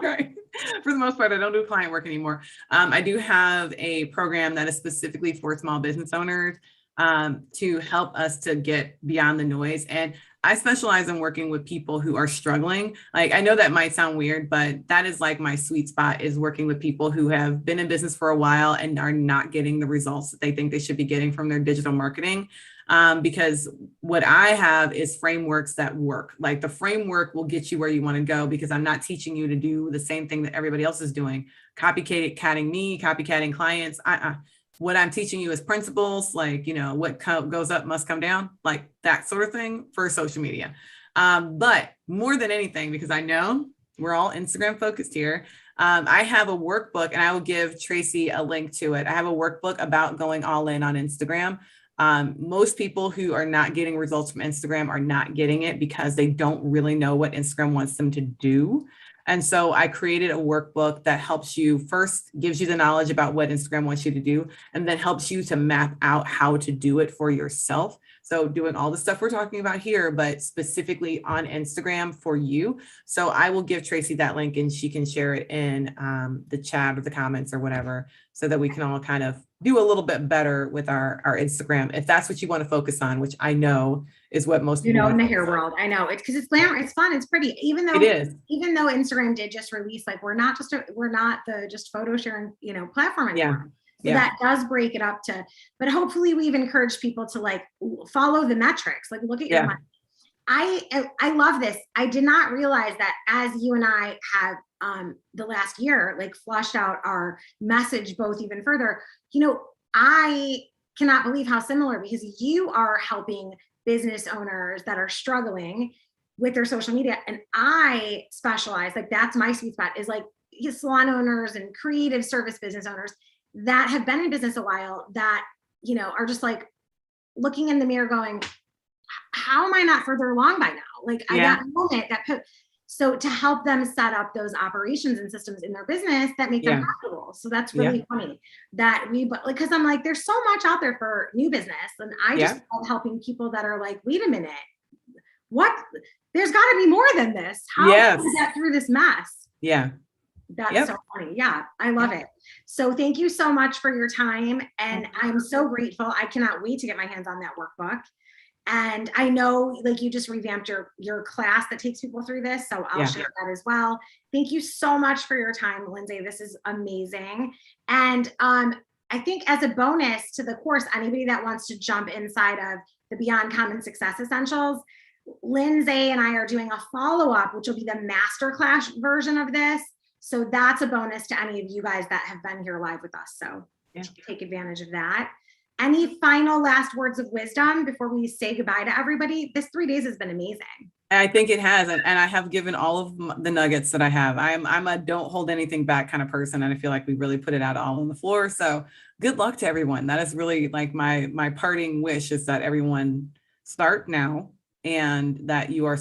right? For the most part, I don't do client work anymore. I do have a program that is specifically for small business owners to help us to get beyond the noise. And I specialize in working with people who are struggling. Like, I know that might sound weird, but that is like my sweet spot, is working with people who have been in business for a while and are not getting the results that they think they should be getting from their digital marketing. Because what I have is frameworks that work. Like, the framework will get you where you want to go, because I'm not teaching you to do the same thing that everybody else is doing. Copycatting me, copycatting clients. What I'm teaching you is principles, like, what goes up must come down, like that sort of thing for social media. But more than anything, because I know we're all Instagram focused here, I have a workbook, and I will give Tracy a link to it. I have a workbook about going all in on Instagram. Most people who are not getting results from Instagram are not getting it because they don't really know what Instagram wants them to do. And so I created a workbook that helps you, first gives you the knowledge about what Instagram wants you to do, and then helps you to map out how to do it for yourself. So doing all the stuff we're talking about here, but specifically on Instagram for you. So I will give Tracy that link, and she can share it in the chat or the comments or whatever, so that we can all kind of do a little bit better with our Instagram, if that's what you want to focus on, which I know is what most people in the hair world. I know it's because it's glamour, it's fun, it's pretty. Even though Instagram did just release, like, we're not the just photo sharing, platform anymore. So that does break it up to, but hopefully we've encouraged people to like follow the metrics, like look at your money. I love this. I did not realize that as you and I have the last year, like, flushed out our message both even further, I cannot believe how similar, because you are helping business owners that are struggling with their social media. And I specialize, like, that's my sweet spot, is like salon owners and creative service business owners that have been in business a while, that, are just like looking in the mirror going, how am I not further along by now? Like, I got a moment so to help them set up those operations and systems in their business that make them profitable. So that's really funny that because I'm like, there's so much out there for new business. And I just love helping people that are like, wait a minute, what? There's got to be more than this. How do we get through this mess? Yeah. That's so funny. Yeah, I love it. So thank you so much for your time. And I'm so grateful. I cannot wait to get my hands on that workbook. And I know, like, you just revamped your class that takes people through this. So I'll share that as well. Thank you so much for your time, Lindsay. This is amazing. And I think as a bonus to the course, anybody that wants to jump inside of the Beyond Common Success Essentials, Lindsay and I are doing a follow-up, which will be the masterclass version of this. So that's a bonus to any of you guys that have been here live with us. So take advantage of that. Any final last words of wisdom before we say goodbye to everybody? This 3 days has been amazing. I think it has, and I have given all of the nuggets that I have. I'm a don't hold anything back kind of person, and I feel like we really put it out all on the floor. So good luck to everyone. That is really like my parting wish is that everyone start now and that you are